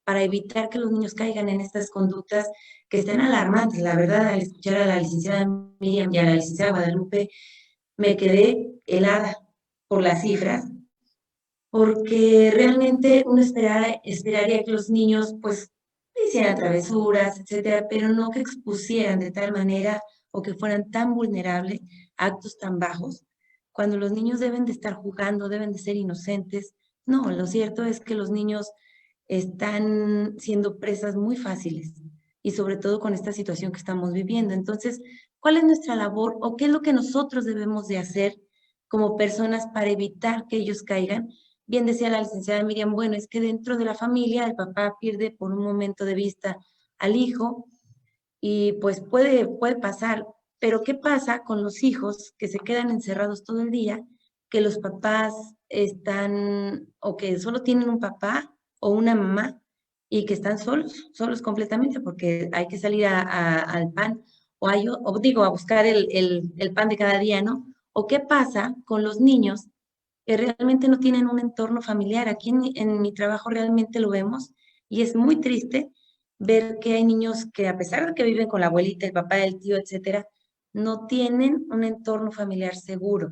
Speaker 4: para evitar que los niños caigan en estas conductas que están alarmantes. La verdad, al escuchar a la licenciada Miriam y a la licenciada Guadalupe, me quedé helada por las cifras, porque realmente uno esperaría que los niños pues hicieran travesuras, etcétera, pero no que expusieran de tal manera o que fueran tan vulnerables a actos tan bajos, cuando los niños deben de estar jugando, deben de ser inocentes. No, lo cierto es que los niños están siendo presas muy fáciles y sobre todo con esta situación que estamos viviendo. Entonces, ¿cuál es nuestra labor o qué es lo que nosotros debemos de hacer como personas para evitar que ellos caigan? Bien decía la licenciada Miriam, bueno, es que dentro de la familia el papá pierde por un momento de vista al hijo y pues puede pasar, pero ¿qué pasa con los hijos que se quedan encerrados todo el día, que los papás están o que solo tienen un papá o una mamá y que están solos completamente porque hay que salir al pan o digo, a buscar el pan de cada día, ¿no? ¿O qué pasa con los niños que realmente no tienen un entorno familiar? Aquí en mi trabajo realmente lo vemos y es muy triste ver que hay niños que a pesar de que viven con la abuelita, el papá, el tío, etcétera, no tienen un entorno familiar seguro.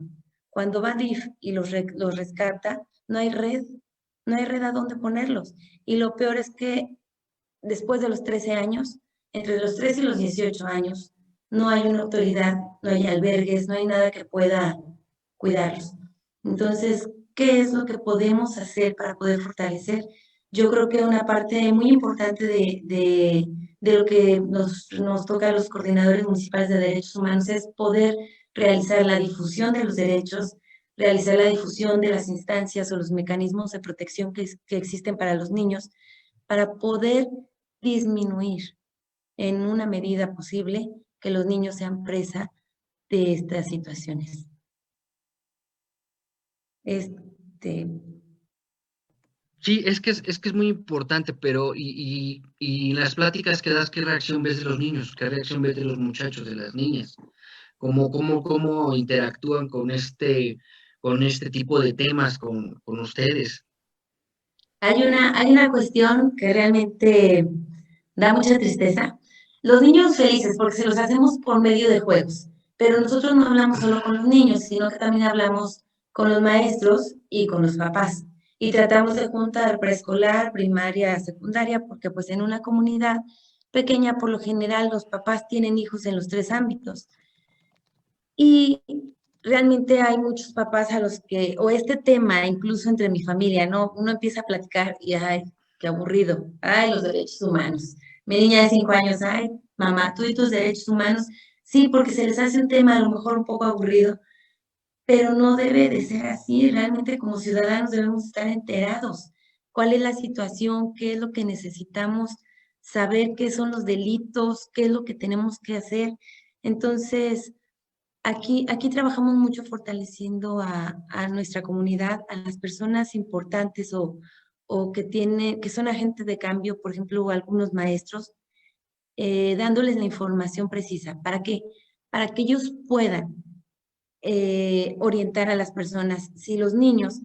Speaker 4: Cuando va DIF y los rescata, no hay red a dónde ponerlos. Y lo peor es que después de los 13 años, entre los 13 y los 18 años, no hay una autoridad, no hay albergues, no hay nada que pueda cuidarlos. Entonces, ¿qué es lo que podemos hacer para poder fortalecer? Yo creo que una parte muy importante de lo que nos toca a los coordinadores municipales de derechos humanos es poder realizar la difusión de los derechos, realizar la difusión de las instancias o los mecanismos de protección que existen para los niños, para poder disminuir en una medida posible que los niños sean presa de estas situaciones.
Speaker 5: Sí, es que es muy importante, pero y en las pláticas que das, ¿qué reacción ves de los niños? ¿Qué reacción ves de los muchachos, de las niñas? ¿Cómo interactúan con este tipo de temas con ustedes?
Speaker 4: Hay una cuestión que realmente da mucha tristeza. Los niños felices, porque se los hacemos por medio de juegos, pero nosotros no hablamos solo con los niños, sino que también hablamos con los maestros y con los papás. Y tratamos de juntar preescolar, primaria, secundaria, porque pues en una comunidad pequeña, por lo general, los papás tienen hijos en los 3 ámbitos. Y realmente hay muchos papás a los que, o este tema, incluso entre mi familia, ¿no? Uno empieza a platicar y, ay, qué aburrido, ay, los derechos humanos. Mi niña de 5 años, ay, mamá, tú y tus derechos humanos, sí, porque se les hace un tema a lo mejor un poco aburrido, pero no debe de ser así. Realmente como ciudadanos debemos estar enterados. ¿Cuál es la situación? ¿Qué es lo que necesitamos? Saber qué son los delitos, qué es lo que tenemos que hacer. Entonces, aquí trabajamos mucho fortaleciendo a nuestra comunidad, a las personas importantes o que son agentes de cambio, por ejemplo, algunos maestros, dándoles la información precisa. ¿Para qué? Para que ellos puedan orientar a las personas. Si los niños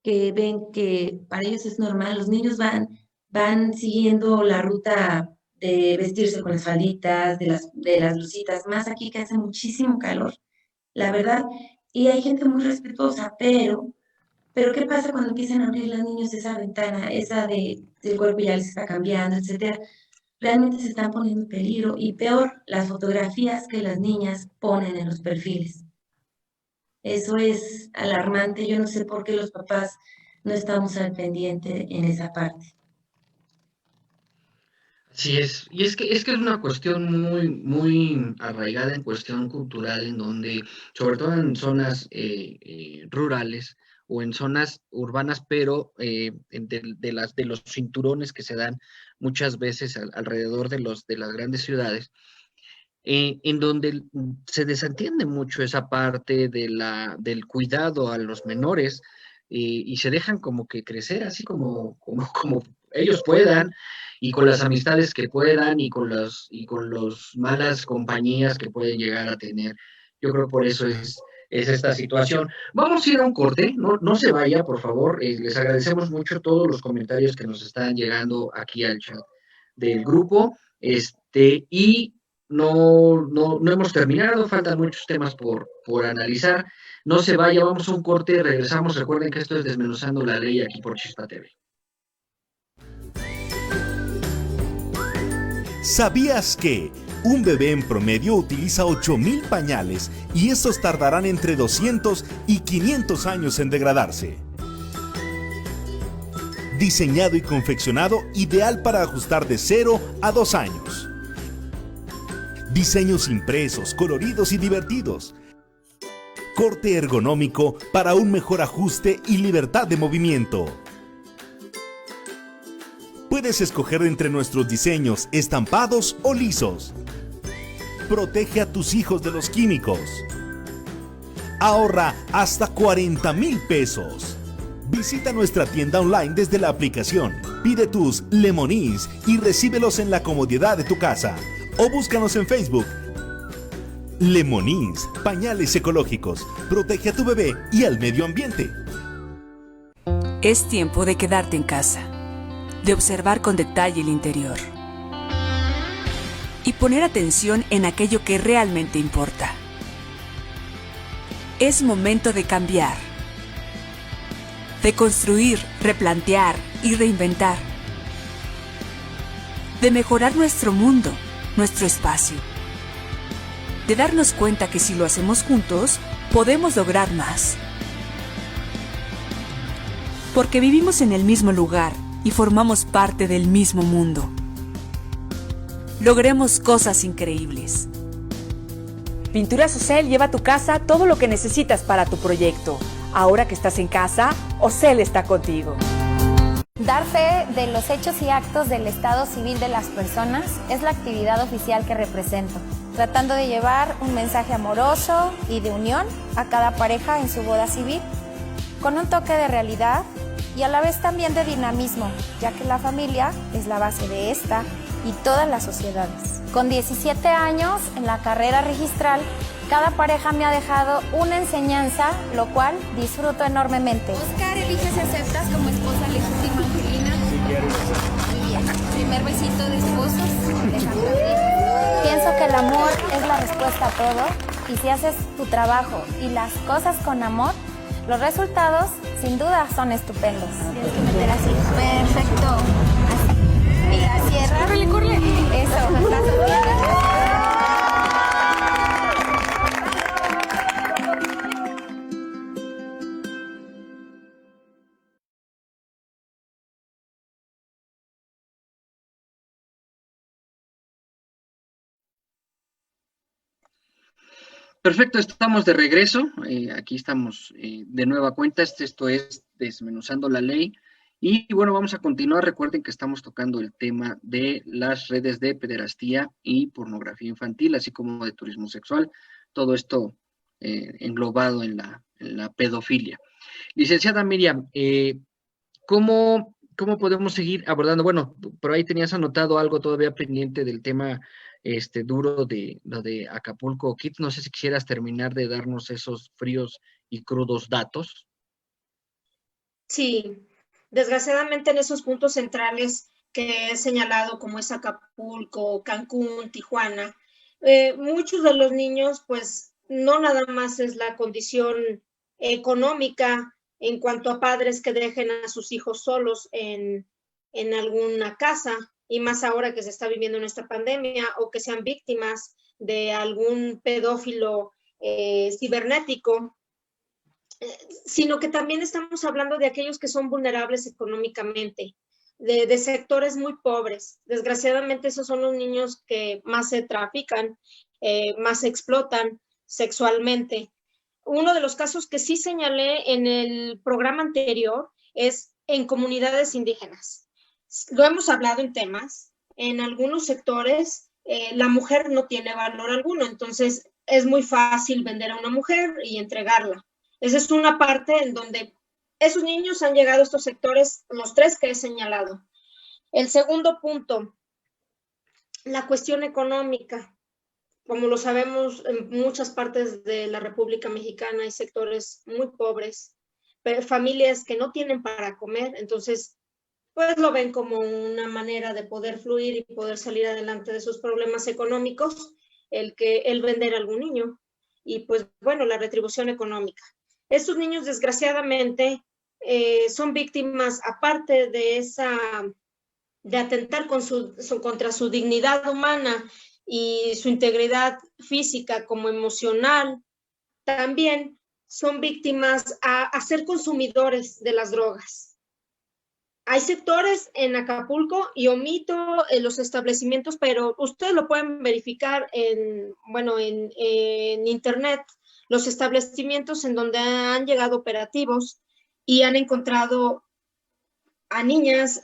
Speaker 4: que ven que para ellos es normal, los niños van siguiendo la ruta de vestirse con las falditas, de las blusitas, más aquí que hace muchísimo calor, la verdad, y hay gente muy respetuosa, pero ¿qué pasa cuando empiezan a abrir los niños esa ventana, esa del cuerpo ya les está cambiando, etcétera? Realmente se están poniendo en peligro, y peor, las fotografías que las niñas ponen en los perfiles. Eso es alarmante. Yo no sé por qué los papás no estamos al pendiente en esa parte.
Speaker 5: Así es, y es que es una cuestión muy arraigada en cuestión cultural, en donde, sobre todo en zonas rurales o en zonas urbanas, pero de los cinturones que se dan muchas veces alrededor de las grandes ciudades, en donde se desentiende mucho esa parte del cuidado a los menores, y se dejan como que crecer así como ellos puedan, y con las amistades que puedan, y con las malas compañías que pueden llegar a tener. Yo creo por eso es esta situación. Vamos a ir a un corte, no se vaya, por favor. Les agradecemos mucho todos los comentarios que nos están llegando aquí al chat del grupo, y no hemos terminado, faltan muchos temas por analizar. No se vaya, vamos a un corte, regresamos. Recuerden que esto es Desmenuzando la Ley aquí por Chispa TV.
Speaker 1: ¿Sabías que un bebé en promedio utiliza 8,000 pañales y estos tardarán entre 200 y 500 años en degradarse? Diseñado y confeccionado ideal para ajustar de 0 a 2 años. Diseños impresos, coloridos y divertidos. Corte ergonómico para un mejor ajuste y libertad de movimiento. Puedes escoger entre nuestros diseños estampados o lisos. Protege a tus hijos de los químicos. Ahorra hasta 40,000 pesos. Visita nuestra tienda online desde la aplicación. Pide tus Lemonís y recíbelos en la comodidad de tu casa. O búscanos en Facebook. Lemonís, pañales ecológicos. Protege a tu bebé y al medio ambiente.
Speaker 8: Es tiempo de quedarte en casa, de observar con detalle el interior y poner atención en aquello que realmente importa. Es momento de cambiar, de construir, replantear y reinventar, de mejorar nuestro mundo, nuestro espacio. de darnos cuenta que si lo hacemos juntos, podemos lograr más. Porque vivimos en el mismo lugar y formamos parte del mismo mundo. Logremos cosas increíbles.
Speaker 9: Pinturas Ocel lleva a tu casa todo lo que necesitas para tu proyecto. Ahora que estás en casa, Ocel está contigo.
Speaker 3: Dar fe de los hechos y actos del estado civil de las personas es la actividad oficial que represento, tratando de llevar un mensaje amoroso y de unión a cada pareja en su boda civil, con un toque de realidad y a la vez también de dinamismo, ya que la familia es la base de esta y todas las sociedades. Con 17 años en la carrera registral, cada pareja me ha dejado una enseñanza, lo cual disfruto enormemente. Oscar, elige si aceptas como esposa legítima a Angelina. Sí, quiero. Muy bien. Primer besito de esposos. Déjame abrir. Pienso que el amor es la respuesta a todo, y si haces tu trabajo y las cosas con amor, los resultados sin duda son estupendos. Tienes que meter así. Perfecto. Así. Y la cierra. ¡Córrele, córrele! Eso, la sostienes.
Speaker 5: Perfecto, estamos de regreso. Aquí estamos de nueva cuenta. Esto es Desmenuzando la Ley. Y bueno, vamos a continuar. Recuerden que estamos tocando el tema de las redes de pederastía y pornografía infantil, así como de turismo sexual. Todo esto englobado en la pedofilia. Licenciada Miriam, ¿cómo podemos seguir abordando? Bueno, por ahí tenías anotado algo todavía pendiente del tema duro de lo de Acapulco Kids. No sé si quisieras terminar de darnos esos fríos y crudos datos.
Speaker 6: Sí, desgraciadamente en esos puntos centrales que he señalado, como es Acapulco, Cancún, Tijuana, muchos de los niños, pues no nada más es la condición económica en cuanto a padres que dejen a sus hijos solos en alguna casa, y más ahora que se está viviendo en esta pandemia, o que sean víctimas de algún pedófilo cibernético, sino que también estamos hablando de aquellos que son vulnerables económicamente, de sectores muy pobres. Desgraciadamente esos son los niños que más se trafican, más se explotan sexualmente. Uno de los casos que sí señalé en el programa anterior es en comunidades indígenas. Lo hemos hablado en temas. En algunos sectores la mujer no tiene valor alguno, entonces es muy fácil vender a una mujer y entregarla. Esa es una parte en donde esos niños han llegado a estos sectores, los tres que he señalado. El segundo punto, la cuestión económica. Como lo sabemos, en muchas partes de la República Mexicana hay sectores muy pobres, familias que no tienen para comer, entonces pues lo ven como una manera de poder fluir y poder salir adelante de sus problemas económicos, el vender a algún niño, y pues bueno, la retribución económica. Estos niños desgraciadamente son víctimas, aparte de atentar contra su dignidad humana y su integridad física como emocional, también son víctimas a ser consumidores de las drogas. Hay sectores en Acapulco, y omito los establecimientos, pero ustedes lo pueden verificar en internet, los establecimientos en donde han llegado operativos y han encontrado a niñas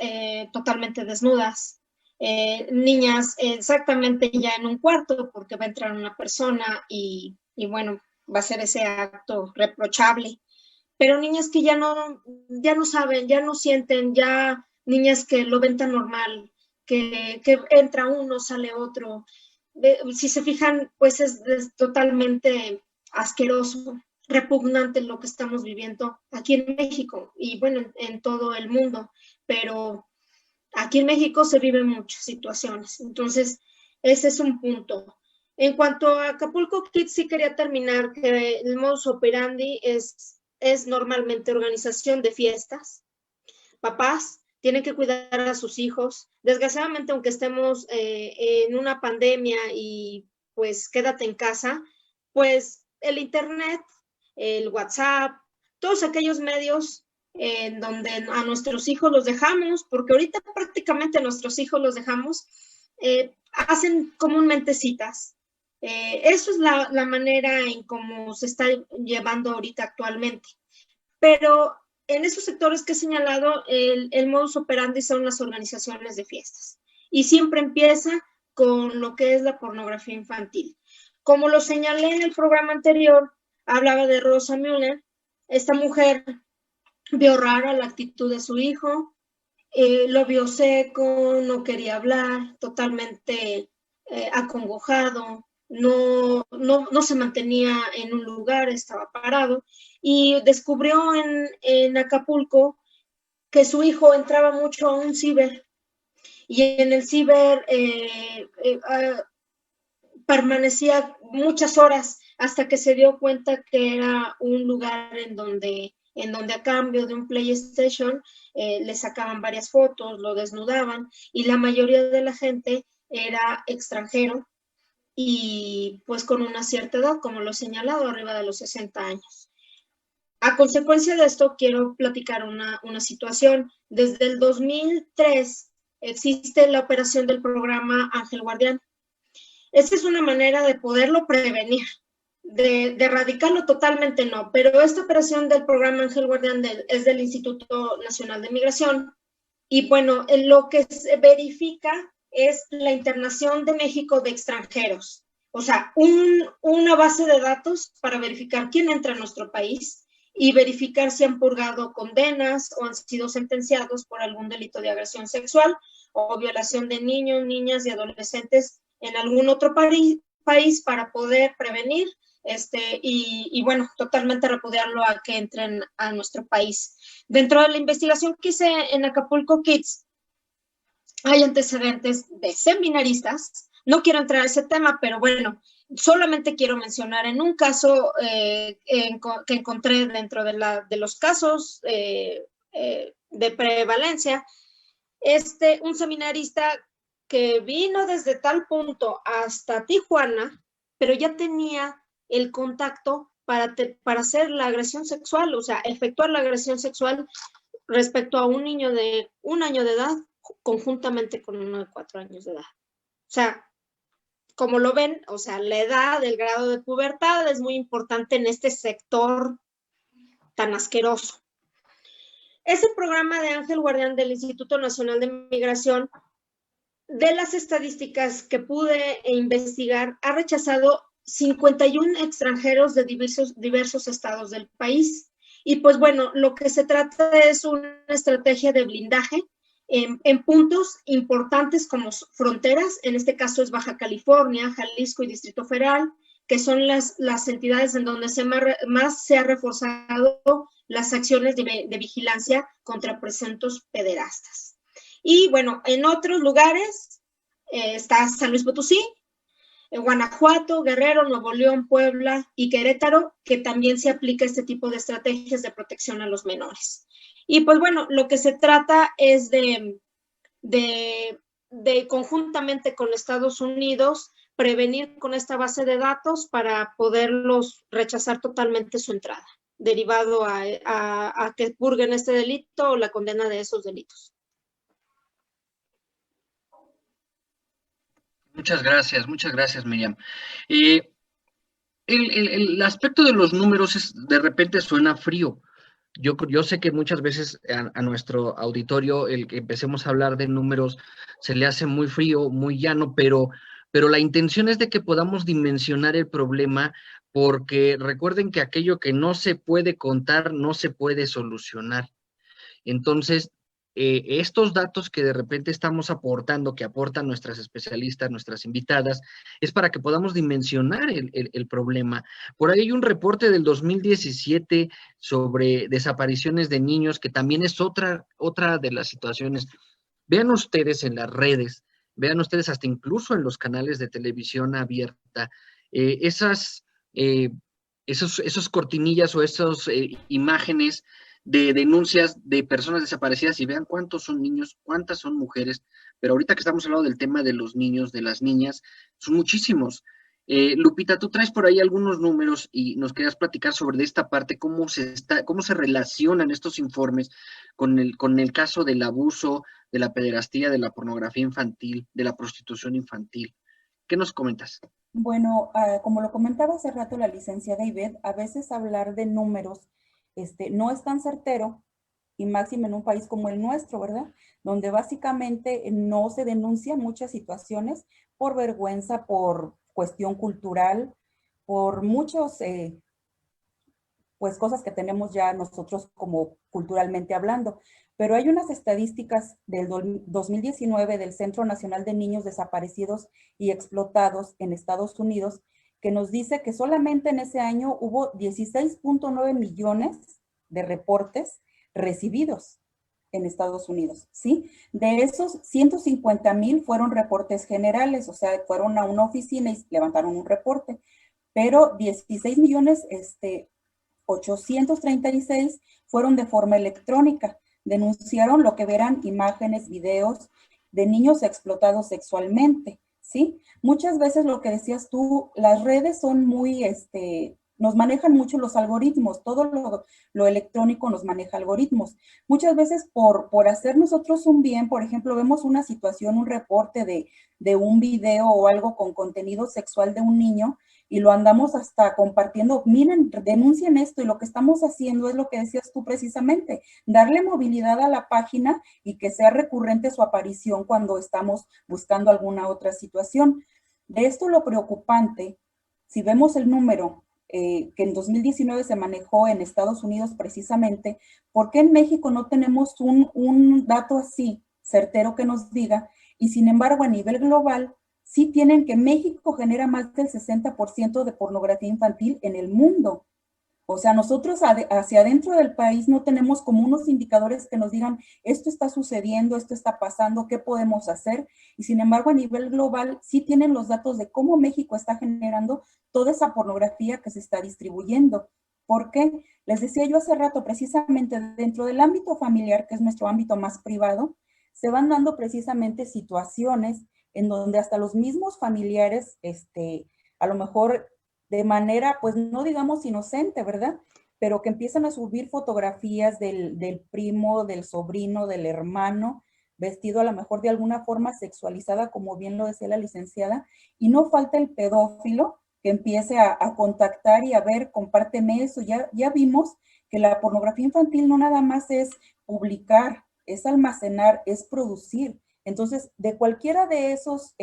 Speaker 6: totalmente desnudas, niñas exactamente ya en un cuarto, porque va a entrar una persona y bueno, va a ser ese acto reprochable. Pero niñas que ya no saben, ya no sienten, ya niñas que lo ven tan normal, que entra uno, sale otro. Si se fijan, pues es totalmente asqueroso, repugnante lo que estamos viviendo aquí en México y bueno, en todo el mundo, pero aquí en México se viven muchas situaciones. Entonces, ese es un punto. En cuanto a Acapulco Kids, sí quería terminar que el modus operandi es normalmente organización de fiestas. Papás tienen que cuidar a sus hijos. Desgraciadamente, aunque estemos en una pandemia y pues quédate en casa, pues el internet, el WhatsApp, todos aquellos medios en donde a nuestros hijos los dejamos, porque ahorita prácticamente a nuestros hijos los dejamos, hacen comúnmente citas. Eso es la manera en cómo se está llevando ahorita actualmente. Pero en esos sectores que he señalado, el modus operandi son las organizaciones de fiestas. Y siempre empieza con lo que es la pornografía infantil. Como lo señalé en el programa anterior, hablaba de Rosa Müller. Esta mujer vio rara la actitud de su hijo, lo vio seco, no quería hablar, totalmente acongojado, no se mantenía en un lugar, estaba parado, y descubrió en Acapulco que su hijo entraba mucho a un ciber, y en el ciber permanecía muchas horas hasta que se dio cuenta que era un lugar en donde a cambio de un PlayStation le sacaban varias fotos, lo desnudaban, y la mayoría de la gente era extranjero y pues con una cierta edad, como lo he señalado, arriba de los 60 años. A consecuencia de esto, quiero platicar una situación. Desde el 2003 existe la operación del programa Ángel Guardián. Esta es una manera de poderlo prevenir. De erradicarlo totalmente no, pero esta operación del programa Ángel Guardián es del Instituto Nacional de Migración, y bueno, lo que se verifica es la internación de México de extranjeros, o sea, una base de datos para verificar quién entra a nuestro país y verificar si han purgado condenas o han sido sentenciados por algún delito de agresión sexual o violación de niños, niñas y adolescentes en algún otro país para poder prevenir y bueno, totalmente repudiarlo a que entren a nuestro país. Dentro de la investigación que hice en Acapulco Kids, hay antecedentes de seminaristas. No quiero entrar a ese tema, pero bueno, solamente quiero mencionar en un caso que encontré dentro de los casos de prevalencia, un seminarista que vino desde tal punto hasta Tijuana, pero ya tenía el contacto para hacer la agresión sexual, o sea, efectuar la agresión sexual respecto a un niño de 1 año de edad, conjuntamente con uno de 4 años de edad. O sea, como lo ven, o sea, la edad, el grado de pubertad es muy importante en este sector tan asqueroso. Ese programa de Ángel Guardián del Instituto Nacional de Migración, de las estadísticas que pude investigar, ha rechazado 51 extranjeros de diversos estados del país. Y pues bueno, lo que se trata es una estrategia de blindaje en puntos importantes como fronteras, en este caso es Baja California, Jalisco y Distrito Federal, que son las entidades en donde más se ha reforzado las acciones de vigilancia contra presuntos pederastas. Y bueno, en otros lugares está San Luis Potosí, Guanajuato, Guerrero, Nuevo León, Puebla y Querétaro, que también se aplica este tipo de estrategias de protección a los menores. Y pues bueno, lo que se trata es de conjuntamente con Estados Unidos prevenir con esta base de datos para poderlos rechazar totalmente su entrada, derivado a que purguen este delito o la condena de esos delitos.
Speaker 5: Muchas gracias, Miriam. El aspecto de los números de repente suena frío. Yo sé que muchas veces a nuestro auditorio el que empecemos a hablar de números se le hace muy frío, muy llano, pero la intención es de que podamos dimensionar el problema, porque recuerden que aquello que no se puede contar no se puede solucionar. Entonces, estos datos que de repente estamos aportando, que aportan nuestras especialistas, nuestras invitadas, es para que podamos dimensionar el problema. Por ahí hay un reporte del 2017 sobre desapariciones de niños, que también es otra de las situaciones. Vean ustedes en las redes, vean ustedes hasta incluso en los canales de televisión abierta, esas cortinillas o esas imágenes de denuncias de personas desaparecidas, y vean cuántos son niños, cuántas son mujeres, pero ahorita que estamos hablando del tema de los niños, de las niñas, son muchísimos. Lupita, tú traes por ahí algunos números y nos querías platicar sobre esta parte, cómo se relacionan estos informes con el caso del abuso, de la pederastía, de la pornografía infantil, de la prostitución infantil. ¿Qué nos comentas?
Speaker 7: Bueno, como lo comentaba hace rato la licenciada Ivette, a veces hablar de números no es tan certero, y máximo en un país como el nuestro, ¿verdad? Donde básicamente no se denuncian muchas situaciones por vergüenza, por cuestión cultural, por muchos, pues cosas que tenemos ya nosotros como culturalmente hablando. Pero hay unas estadísticas del 2019 del Centro Nacional de Niños Desaparecidos y Explotados en Estados Unidos, que nos dice que solamente en ese año hubo 16.9 millones de reportes recibidos en Estados Unidos, ¿sí? De esos, 150,000 fueron reportes generales, o sea, fueron a una oficina y levantaron un reporte, pero 16 millones, 836 fueron de forma electrónica. Denunciaron lo que verán imágenes, videos de niños explotados sexualmente, ¿sí? Muchas veces lo que decías tú, las redes son muy, nos manejan mucho los algoritmos, todo lo electrónico nos maneja algoritmos. Muchas veces por hacer nosotros un bien, por ejemplo, vemos una situación, un reporte de un video o algo con contenido sexual de un niño, y lo andamos hasta compartiendo, miren, denuncien esto, y lo que estamos haciendo es lo que decías tú precisamente, darle movilidad a la página y que sea recurrente su aparición cuando estamos buscando alguna otra situación. De esto lo preocupante, si vemos el número que en 2019 se manejó en Estados Unidos precisamente, ¿por qué en México no tenemos un dato así certero que nos diga? Y sin embargo, a nivel global, sí tienen que México genera más del 60% de pornografía infantil en el mundo. O sea, nosotros hacia adentro del país no tenemos como unos indicadores que nos digan, esto está sucediendo, esto está pasando, ¿qué podemos hacer? Y sin embargo, a nivel global, sí tienen los datos de cómo México está generando toda esa pornografía que se está distribuyendo. ¿Por qué? Les decía yo hace rato, precisamente dentro del ámbito familiar, que es nuestro ámbito más privado, se van dando precisamente situaciones en donde hasta los mismos familiares, a lo mejor de manera, pues no digamos inocente, ¿verdad? Pero que empiezan a subir fotografías del primo, del sobrino, del hermano, vestido a lo mejor de alguna forma sexualizada, como bien lo decía la licenciada, y no falta el pedófilo que empiece a contactar y a ver, compárteme eso. Ya vimos que la pornografía infantil no nada más es publicar, es almacenar, es producir. Entonces, de cualquiera de esos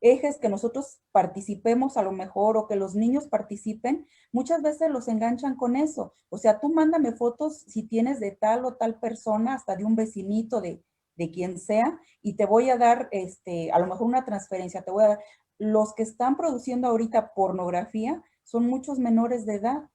Speaker 7: ejes que nosotros participemos a lo mejor, o que los niños participen, muchas veces los enganchan con eso. O sea, tú mándame fotos si tienes de tal o tal persona, hasta de un vecinito, de quien sea, y te voy a dar, a lo mejor una transferencia, te voy a dar. Los que están produciendo ahorita pornografía son muchos menores de edad.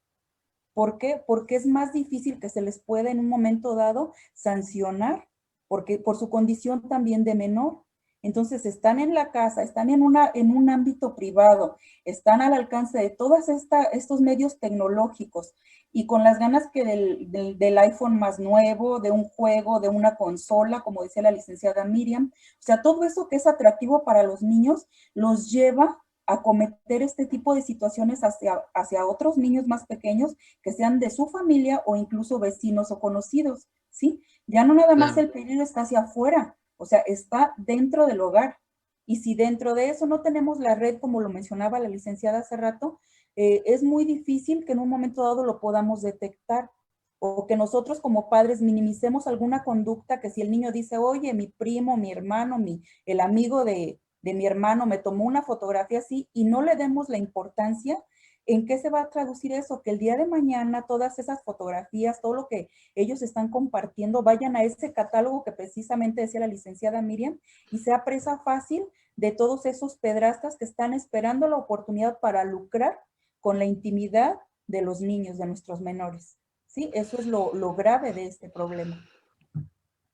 Speaker 7: ¿Por qué? Porque es más difícil que se les pueda en un momento dado sancionar, porque por su condición también de menor. Entonces están en la casa, están en un ámbito privado, están al alcance de todos estos medios tecnológicos, y con las ganas que del iPhone más nuevo, de un juego, de una consola, como decía la licenciada Miriam. O sea, todo eso que es atractivo para los niños los lleva a cometer este tipo de situaciones hacia otros niños más pequeños que sean de su familia o incluso vecinos o conocidos, ¿sí? Ya no nada más el peligro está hacia afuera, o sea, está dentro del hogar. Y si dentro de eso no tenemos la red, como lo mencionaba la licenciada hace rato, es muy difícil que en un momento dado lo podamos detectar, o que nosotros como padres minimicemos alguna conducta, que si el niño dice, oye, mi primo, mi hermano, el amigo de mi hermano me tomó una fotografía así, y no le demos la importancia. ¿En qué se va a traducir eso? Que el día de mañana todas esas fotografías, todo lo que ellos están compartiendo, vayan a ese catálogo que precisamente decía la licenciada Miriam, y sea presa fácil de todos esos pedrastas que están esperando la oportunidad para lucrar con la intimidad de los niños, de nuestros menores. ¿Sí? Eso es lo grave de este problema.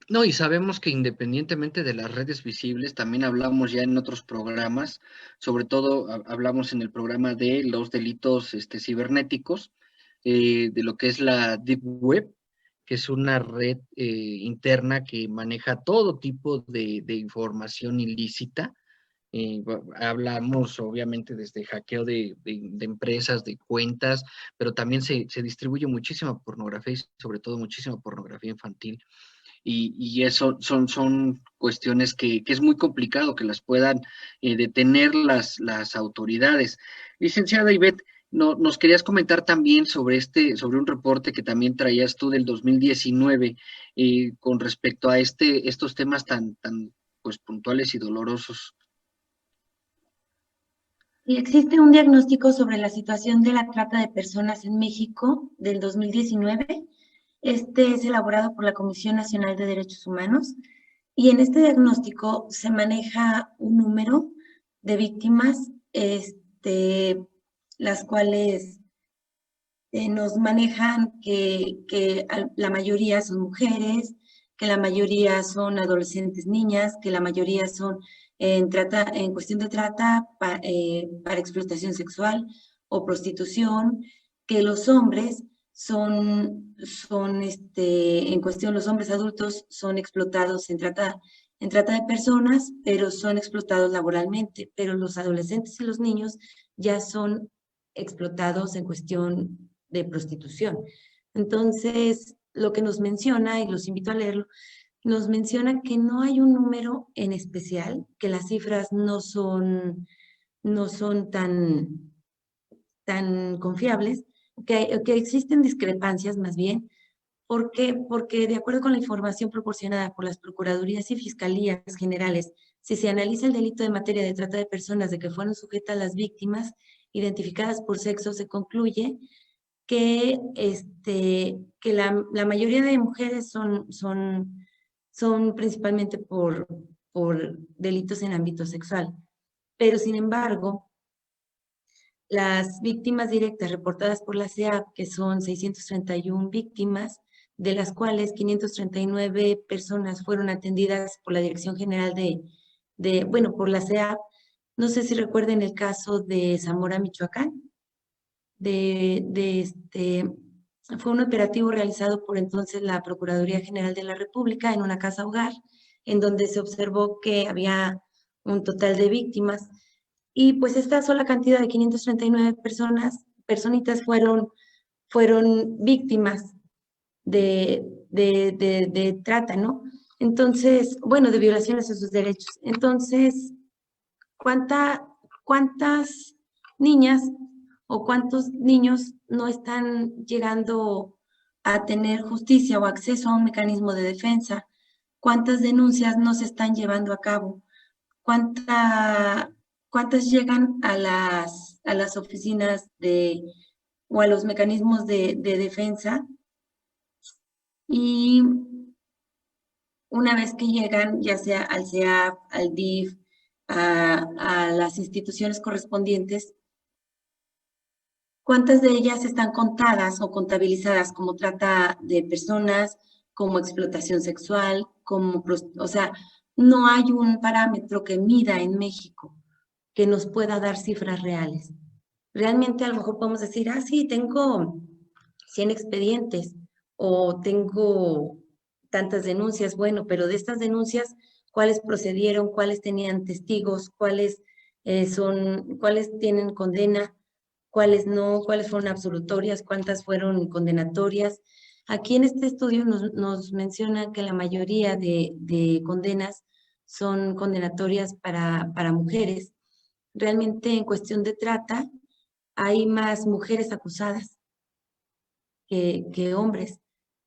Speaker 5: No, y sabemos que independientemente de las redes visibles, también hablamos ya en otros programas, sobre todo hablamos en el programa de los delitos cibernéticos, de lo que es la Deep Web, que es una red interna que maneja todo tipo de información ilícita, Hablamos obviamente desde hackeo de empresas, de cuentas, pero también se distribuye muchísima pornografía y sobre todo muchísima pornografía infantil. Y eso son cuestiones que es muy complicado que las puedan detener las autoridades. Licenciada Ivette, nos querías comentar también sobre un reporte que también traías tú del 2019 con respecto a estos temas tan pues puntuales y dolorosos.
Speaker 4: Y existe un diagnóstico sobre la situación de la trata de personas en México del 2019. Este es elaborado por la Comisión Nacional de Derechos Humanos y en este diagnóstico se maneja un número de víctimas, las cuales nos manejan que la mayoría son mujeres, que la mayoría son adolescentes niñas, que la mayoría son en cuestión de trata para explotación sexual o prostitución, que los hombres en cuestión, los hombres adultos son explotados en trata de personas, pero son explotados laboralmente, pero los adolescentes y los niños ya son explotados en cuestión de prostitución. Entonces, lo que nos menciona, y los invito a leerlo, nos menciona que no hay un número en especial, que las cifras no son tan confiables, que existen discrepancias más bien. ¿Por qué? Porque de acuerdo con la información proporcionada por las Procuradurías y Fiscalías Generales, si se analiza el delito de materia de trata de personas de que fueron sujetas las víctimas identificadas por sexo, se concluye que la mayoría de mujeres son principalmente por delitos en ámbito sexual. Pero, sin embargo, las víctimas directas reportadas por la CEAP, que son 631 víctimas, de las cuales 539 personas fueron atendidas por la Dirección General por la CEAP. No sé si recuerden el caso de Zamora, Michoacán. Fue un operativo realizado por entonces la Procuraduría General de la República en una casa hogar, en donde se observó que había un total de víctimas. Y pues esta sola cantidad de 539 personitas fueron víctimas de trata, ¿no? Entonces, bueno, de violaciones a sus derechos. Entonces, ¿cuántas niñas o cuántos niños no están llegando a tener justicia o acceso a un mecanismo de defensa? ¿Cuántas denuncias no se están llevando a cabo? ¿Cuántas llegan a las oficinas o a los mecanismos de defensa? Y una vez que llegan, ya sea al CEAP, al DIF, a las instituciones correspondientes, ¿cuántas de ellas están contadas o contabilizadas como trata de personas, como explotación sexual, o sea, no hay un parámetro que mida en México que nos pueda dar cifras reales? Realmente a lo mejor podemos decir, sí, tengo 100 expedientes o tengo tantas denuncias, bueno, pero de estas denuncias, ¿cuáles procedieron? ¿Cuáles tenían testigos? ¿Cuáles tienen condena? ¿Cuáles no? ¿Cuáles fueron absolutorias? ¿Cuántas fueron condenatorias? Aquí en este estudio nos menciona que la mayoría de condenas son condenatorias para mujeres. Realmente en cuestión de trata hay más mujeres acusadas que hombres.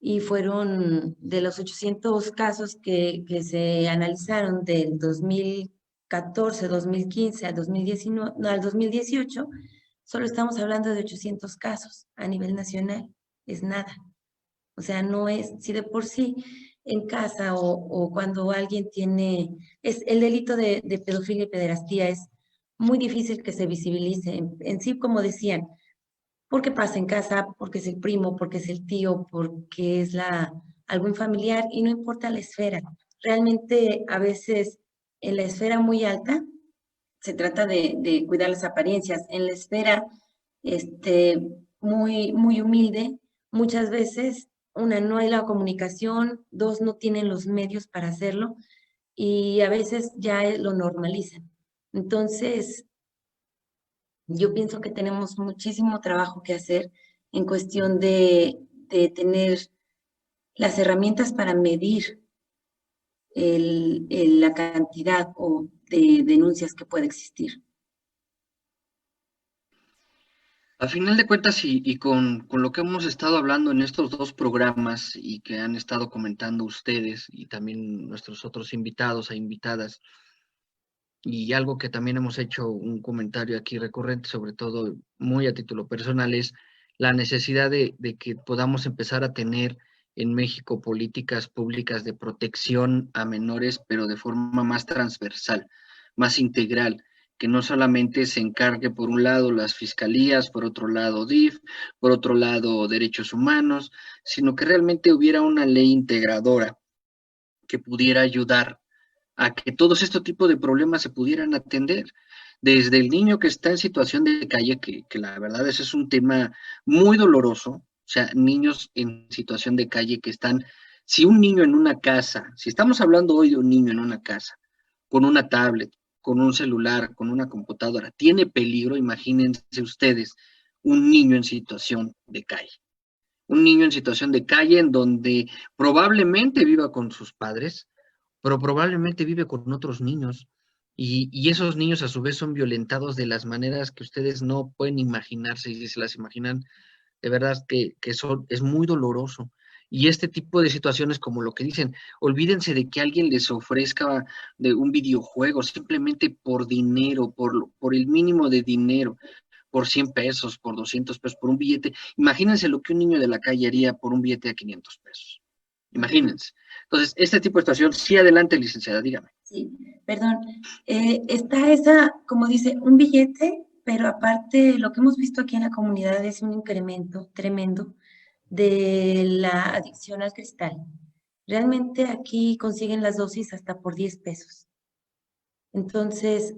Speaker 4: Y fueron de los 800 casos que se analizaron del 2014, 2015 al 2019, no, al 2018, solo estamos hablando de 800 casos a nivel nacional. Es nada. O sea, no es, si de por sí en casa o cuando alguien es el delito de pedofilia y pederastía es muy difícil que se visibilice. En sí, como decían, porque pasa en casa, porque es el primo, porque es el tío, porque es algún familiar, y no importa la esfera. Realmente a veces en la esfera muy alta se trata de cuidar las apariencias. En la esfera muy, muy humilde, muchas veces, una, no hay la comunicación, dos, no tienen los medios para hacerlo, y a veces ya lo normalizan. Entonces, yo pienso que tenemos muchísimo trabajo que hacer en cuestión de tener las herramientas para medir la cantidad o de denuncias que puede existir.
Speaker 5: A final de cuentas, y con lo que hemos estado hablando en estos dos programas y que han estado comentando ustedes y también nuestros otros invitados e invitadas, y algo que también hemos hecho un comentario aquí recurrente, sobre todo muy a título personal, es la necesidad de que podamos empezar a tener en México políticas públicas de protección a menores, pero de forma más transversal, más integral, que no solamente se encargue por un lado las fiscalías, por otro lado DIF, por otro lado derechos humanos, sino que realmente hubiera una ley integradora que pudiera ayudar a que todos estos tipos de problemas se pudieran atender. Desde el niño que está en situación de calle, que la verdad ese es un tema muy doloroso, o sea, niños en situación de calle que están, si un niño en una casa, si estamos hablando hoy de un niño en una casa, con una tablet, con un celular, con una computadora, tiene peligro, imagínense ustedes, un niño en situación de calle. Un niño en situación de calle en donde probablemente viva con sus padres, pero probablemente vive con otros niños y esos niños a su vez son violentados de las maneras que ustedes no pueden imaginarse, y si se las imaginan, de verdad que es muy doloroso. Y este tipo de situaciones, como lo que dicen, olvídense de que alguien les ofrezca de un videojuego simplemente por dinero, por el mínimo de dinero, por 100 pesos, por 200 pesos, por un billete. Imagínense lo que un niño de la calle haría por un billete de 500 pesos. Imagínense. Entonces, este tipo de situación, sí, adelante, licenciada, dígame.
Speaker 4: Sí, perdón. Está esa, como dice, un billete, pero aparte lo que hemos visto aquí en la comunidad es un incremento tremendo de la adicción al cristal. Realmente aquí consiguen las dosis hasta por 10 pesos. Entonces,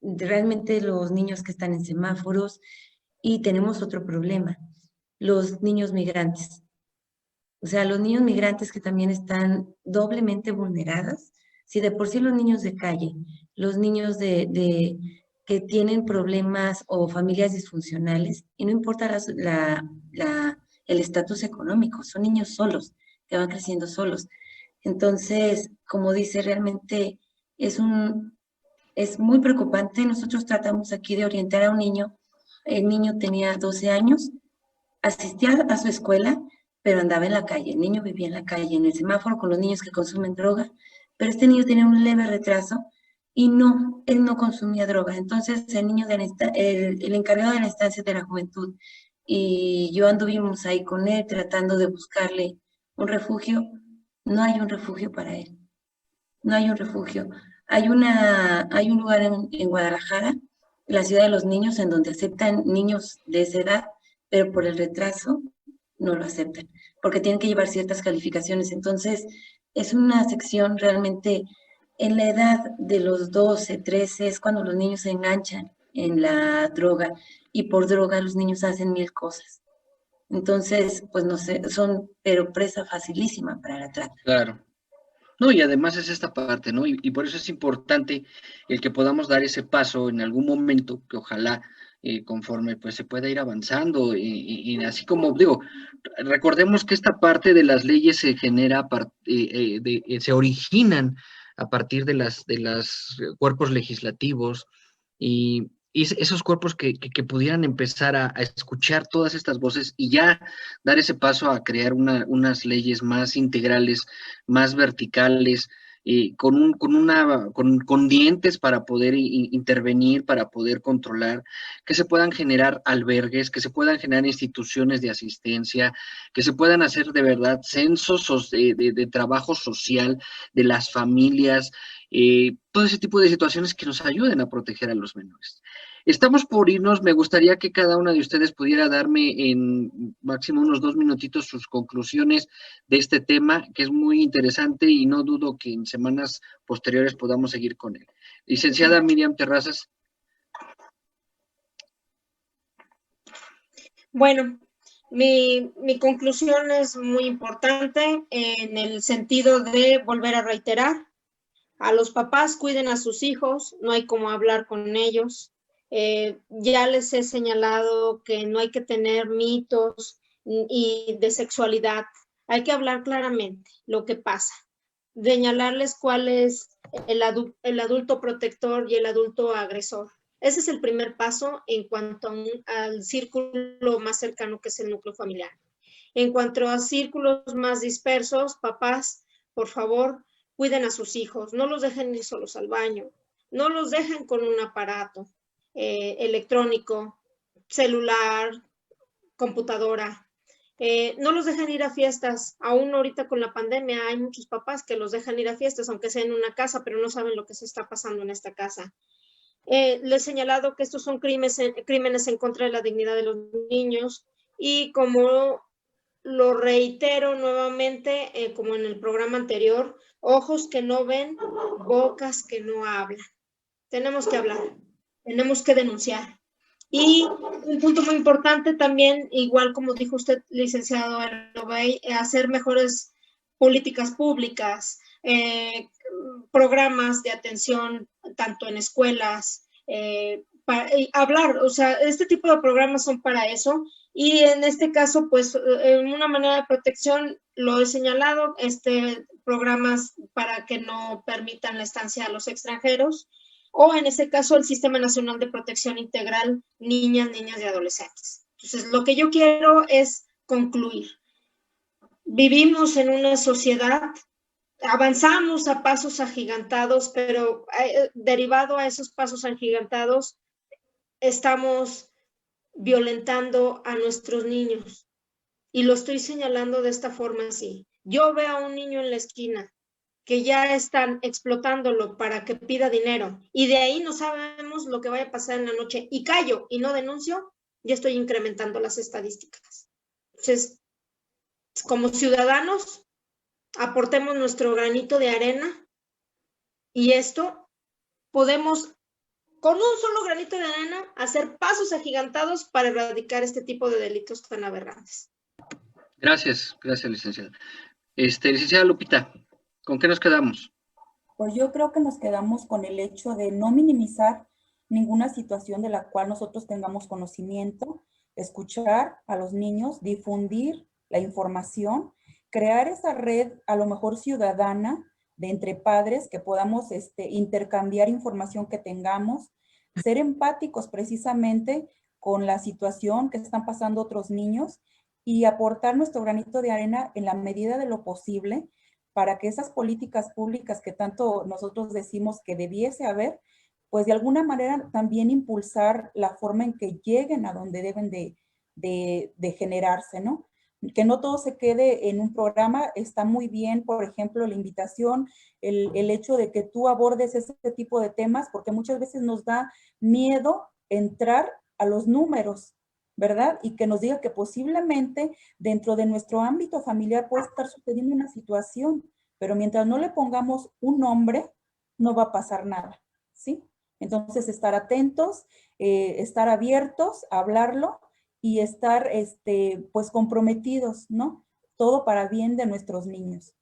Speaker 4: realmente los niños que están en semáforos, y tenemos otro problema, los niños migrantes. O sea, los niños migrantes que también están doblemente vulnerados. Si de por sí los niños de calle, los niños que tienen problemas o familias disfuncionales, y no importa el estatus económico, son niños solos, que van creciendo solos. Entonces, como dice, realmente es muy preocupante. Nosotros tratamos aquí de orientar a un niño. El niño tenía 12 años, asistía a su escuela, pero andaba en la calle. El niño vivía en la calle, en el semáforo con los niños que consumen droga, pero este niño tenía un leve retraso y él no consumía droga. Entonces el niño el encargado de la estancia de la juventud y yo anduvimos ahí con él tratando de buscarle un refugio. No hay un refugio para él. No hay un refugio. Hay un lugar en Guadalajara, la ciudad de los niños, en donde aceptan niños de esa edad, pero por el retraso no lo aceptan, porque tienen que llevar ciertas calificaciones. Entonces, es una sección realmente en la edad de los 12, 13, es cuando los niños se enganchan en la droga, y por droga los niños hacen 1000 cosas. Entonces, pues no sé, pero presa facilísima para la trata.
Speaker 5: Claro. No, y además es esta parte, ¿no? Y por eso es importante el que podamos dar ese paso en algún momento, que ojalá conforme pues se pueda ir avanzando, y así como digo, recordemos que esta parte de las leyes se genera, se originan a partir de las cuerpos legislativos, y esos cuerpos que pudieran empezar a escuchar todas estas voces y ya dar ese paso a crear unas leyes más integrales, más verticales, con dientes para poder intervenir, para poder controlar, que se puedan generar albergues, que se puedan generar instituciones de asistencia, que se puedan hacer de verdad censos de trabajo social de las familias, todo ese tipo de situaciones que nos ayuden a proteger a los menores. Estamos por irnos, me gustaría que cada una de ustedes pudiera darme en máximo unos 2 minutitos sus conclusiones de este tema, que es muy interesante y no dudo que en semanas posteriores podamos seguir con él. Licenciada Miriam Terrazas.
Speaker 6: Bueno, mi conclusión es muy importante en el sentido de volver a reiterar A los papás, cuiden a sus hijos, no hay cómo hablar con ellos. Ya les he señalado que no hay que tener mitos y de sexualidad. Hay que hablar claramente lo que pasa. Señalarles cuál es el adulto protector y el adulto agresor. Ese es el primer paso en cuanto al círculo más cercano, que es el núcleo familiar. En cuanto a círculos más dispersos, papás, por favor, cuiden a sus hijos, no los dejen ir solos al baño, no los dejen con un aparato electrónico, celular, computadora. No los dejen ir a fiestas. Aún ahorita con la pandemia hay muchos papás que los dejan ir a fiestas, aunque sea en una casa, pero no saben lo que se está pasando en esta casa. Les he señalado que estos son crímenes en contra de la dignidad de los niños, y como lo reitero nuevamente, como en el programa anterior, ojos que no ven, bocas que no hablan. Tenemos que hablar, tenemos que denunciar. Y un punto muy importante también, igual como dijo usted, licenciado Elovey, hacer mejores políticas públicas, programas de atención tanto en escuelas, para hablar, o sea, este tipo de programas son para eso. Y en este caso, pues, en una manera de protección, lo he señalado, programas para que no permitan la estancia a los extranjeros, o en este caso, el Sistema Nacional de Protección Integral, niñas y adolescentes. Entonces, lo que yo quiero es concluir. Vivimos en una sociedad, avanzamos a pasos agigantados, pero derivado a esos pasos agigantados, estamos violentando a nuestros niños. Y lo estoy señalando de esta forma así. Yo veo a un niño en la esquina que ya están explotándolo para que pida dinero, y de ahí no sabemos lo que vaya a pasar en la noche, y callo y no denuncio, ya estoy incrementando las estadísticas. Entonces, como ciudadanos, aportemos nuestro granito de arena, y esto podemos, con un solo granito de arena, hacer pasos agigantados para erradicar este tipo de delitos tan aberrantes.
Speaker 5: Gracias, licenciada. Licenciada Lupita, ¿con qué nos quedamos?
Speaker 7: Pues yo creo que nos quedamos con el hecho de no minimizar ninguna situación de la cual nosotros tengamos conocimiento, escuchar a los niños, difundir la información, crear esa red a lo mejor ciudadana de entre padres que podamos intercambiar información que tengamos, ser empáticos precisamente con la situación que están pasando otros niños y aportar nuestro granito de arena en la medida de lo posible para que esas políticas públicas que tanto nosotros decimos que debiese haber, pues de alguna manera también impulsar la forma en que lleguen a donde deben de generarse, ¿no? Que no todo se quede en un programa. Está muy bien, por ejemplo, la invitación, el hecho de que tú abordes ese tipo de temas, porque muchas veces nos da miedo entrar a los números, ¿verdad? Y que nos diga que posiblemente dentro de nuestro ámbito familiar puede estar sucediendo una situación, pero mientras no le pongamos un nombre, no va a pasar nada, ¿sí? Entonces, estar atentos, estar abiertos a hablarlo y estar, pues, comprometidos, ¿no? Todo para bien de nuestros niños.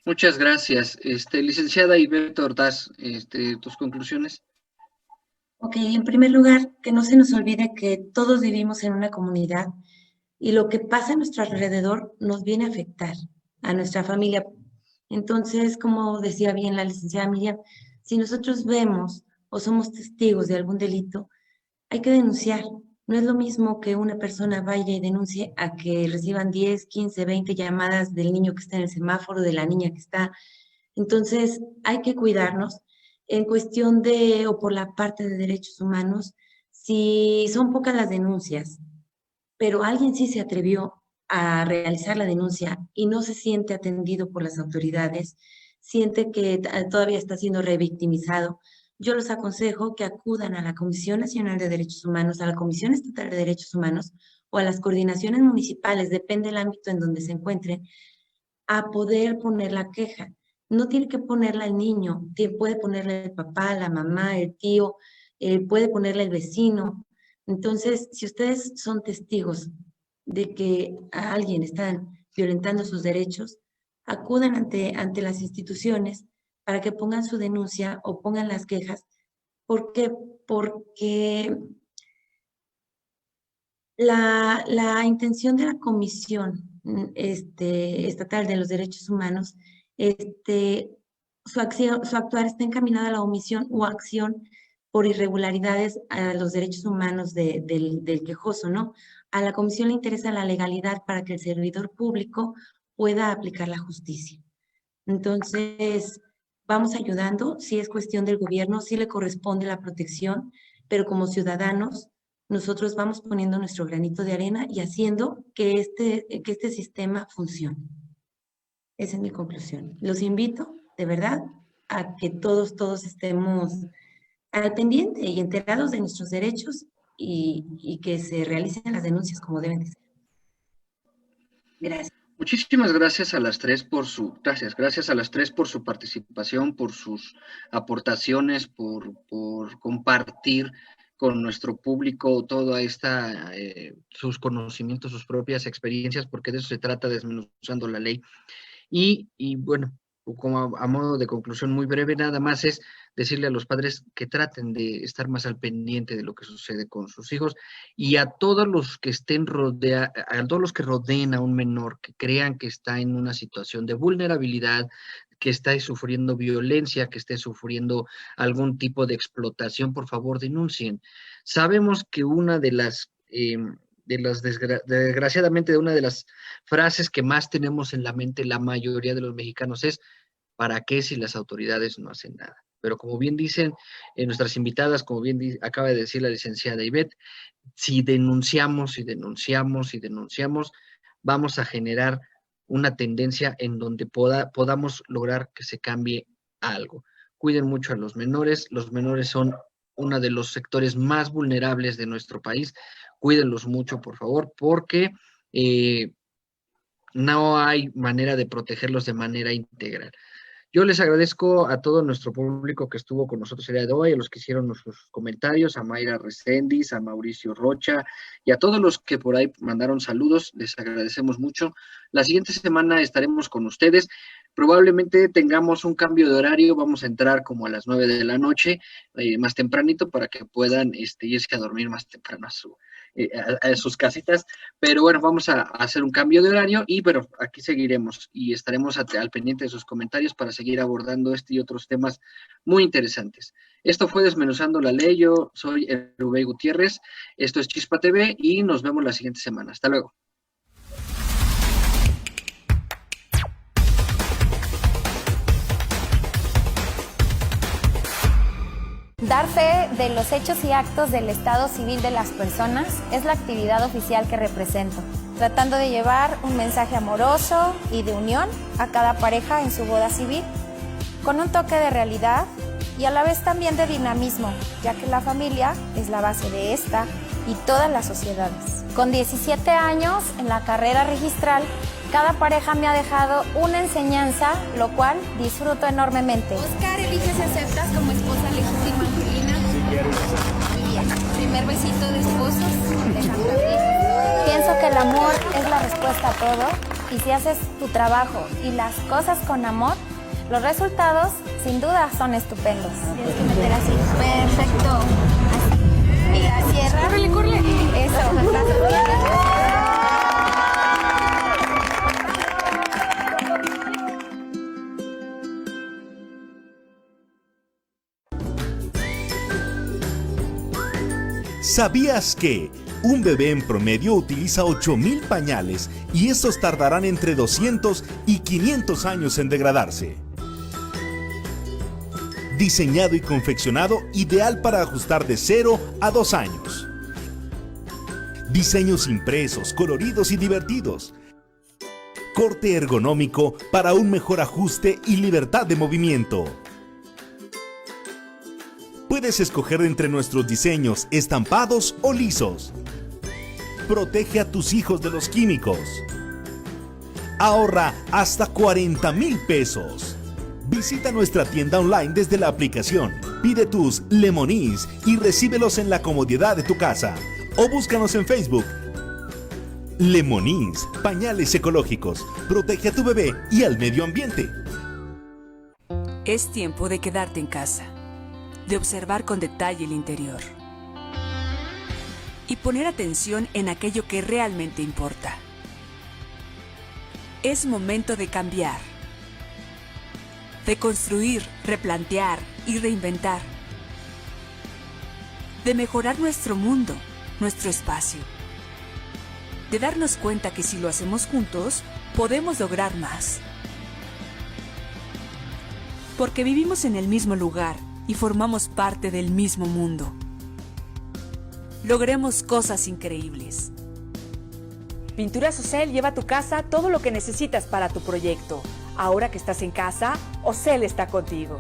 Speaker 5: Muchas gracias. Licenciada Ivette Ordaz, tus conclusiones.
Speaker 4: Ok, en primer lugar, que no se nos olvide que todos vivimos en una comunidad y lo que pasa a nuestro alrededor nos viene a afectar a nuestra familia. Entonces, como decía bien la licenciada Miriam, si nosotros vemos o somos testigos de algún delito, hay que denunciar. No es lo mismo que una persona vaya y denuncie a que reciban 10, 15, 20 llamadas del niño que está en el semáforo, de la niña que está. Entonces, hay que cuidarnos. En cuestión de, o por la parte de derechos humanos, si son pocas las denuncias, pero alguien sí se atrevió a realizar la denuncia y no se siente atendido por las autoridades, siente que todavía está siendo revictimizado, yo les aconsejo que acudan a la Comisión Nacional de Derechos Humanos, a la Comisión Estatal de Derechos Humanos o a las coordinaciones municipales, depende del ámbito en donde se encuentren, a poder poner la queja. No tiene que ponerla el niño, puede ponerle el papá, la mamá, el tío, puede ponerle el vecino. Entonces, si ustedes son testigos de que a alguien están violentando sus derechos, acudan ante las instituciones para que pongan su denuncia o pongan las quejas. ¿Por qué? Porque la intención de la Comisión Estatal de los Derechos Humanos, su actuar está encaminada a la omisión o acción por irregularidades a los derechos humanos del quejoso, ¿no? A la Comisión le interesa la legalidad para que el servidor público pueda aplicar la justicia. Entonces, vamos ayudando, sí es cuestión del gobierno, sí le corresponde la protección, pero como ciudadanos, nosotros vamos poniendo nuestro granito de arena y haciendo que este sistema funcione. Esa es mi conclusión. Los invito, de verdad, a que todos estemos al pendiente y enterados de nuestros derechos y que se realicen las denuncias como deben de ser. Gracias.
Speaker 5: Muchísimas gracias a las tres por su participación, por sus aportaciones, por compartir con nuestro público toda esta, sus conocimientos, sus propias experiencias, porque de eso se trata, desmenuzando la ley. Y bueno, como a modo de conclusión muy breve, nada más es decirle a los padres que traten de estar más al pendiente de lo que sucede con sus hijos, y a todos los que a todos los que rodeen a un menor, que crean que está en una situación de vulnerabilidad, que esté sufriendo violencia, que esté sufriendo algún tipo de explotación, por favor denuncien. Sabemos que una desgraciadamente, una de las frases que más tenemos en la mente la mayoría de los mexicanos es: ¿para qué si las autoridades no hacen nada? Pero como bien dicen nuestras invitadas, como bien acaba de decir la licenciada Ivette, si denunciamos y denunciamos y denunciamos, vamos a generar una tendencia en donde podamos lograr que se cambie algo. Cuiden mucho a los menores son uno de los sectores más vulnerables de nuestro país. Cuídenlos mucho, por favor, porque no hay manera de protegerlos de manera integral. Yo les agradezco a todo nuestro público que estuvo con nosotros el día de hoy, a los que hicieron sus comentarios, a Mayra Reséndiz, a Mauricio Rocha y a todos los que por ahí mandaron saludos. Les agradecemos mucho. La siguiente semana estaremos con ustedes. Probablemente tengamos un cambio de horario, vamos a entrar como a las 9 de la noche, más tempranito, para que puedan irse a dormir más temprano a sus casitas, pero bueno, vamos a hacer un cambio de horario y bueno, aquí seguiremos y estaremos al pendiente de sus comentarios para seguir abordando este y otros temas muy interesantes. Esto fue Desmenuzando la Ley. Yo soy Rubén Gutiérrez, esto es Chispa TV y nos vemos la siguiente semana. Hasta luego.
Speaker 3: Dar fe de los hechos y actos del estado civil de las personas es la actividad oficial que represento, tratando de llevar un mensaje amoroso y de unión a cada pareja en su boda civil, con un toque de realidad y a la vez también de dinamismo, ya que la familia es la base de esta y todas las sociedades. Con 17 años en la carrera registral, cada pareja me ha dejado una enseñanza, lo cual disfruto enormemente. Oscar, elige si aceptas como esposa legítima Angelina. Bien. Primer besito de esposos. Pienso que el amor es la respuesta a todo, y si haces tu trabajo y las cosas con amor, los resultados sin duda son estupendos. Tienes que meter así. Perfecto. Así. Y cierra. Córrele. Eso.
Speaker 1: ¿Sabías que un bebé en promedio utiliza 8,000 pañales y estos tardarán entre 200 y 500 años en degradarse? Diseñado y confeccionado ideal para ajustar de 0 a 2 años. Diseños impresos, coloridos y divertidos. Corte ergonómico para un mejor ajuste y libertad de movimiento. Puedes escoger entre nuestros diseños estampados o lisos. Protege a tus hijos de los químicos. Ahorra hasta 40,000 pesos. Visita nuestra tienda online desde la aplicación. Pide tus Lemonís y recíbelos en la comodidad de tu casa. O búscanos en Facebook. Lemoniz, pañales ecológicos. Protege a tu bebé y al medio ambiente.
Speaker 8: Es tiempo de quedarte en casa, de observar con detalle el interior y poner atención en aquello que realmente importa. Es momento de cambiar, de construir, replantear y reinventar, de mejorar nuestro mundo, nuestro espacio, de darnos cuenta que si lo hacemos juntos, podemos lograr más. Porque vivimos en el mismo lugar y formamos parte del mismo mundo. Logremos cosas increíbles.
Speaker 9: Pinturas Ocel lleva a tu casa todo lo que necesitas para tu proyecto. Ahora que estás en casa, Ocel está contigo.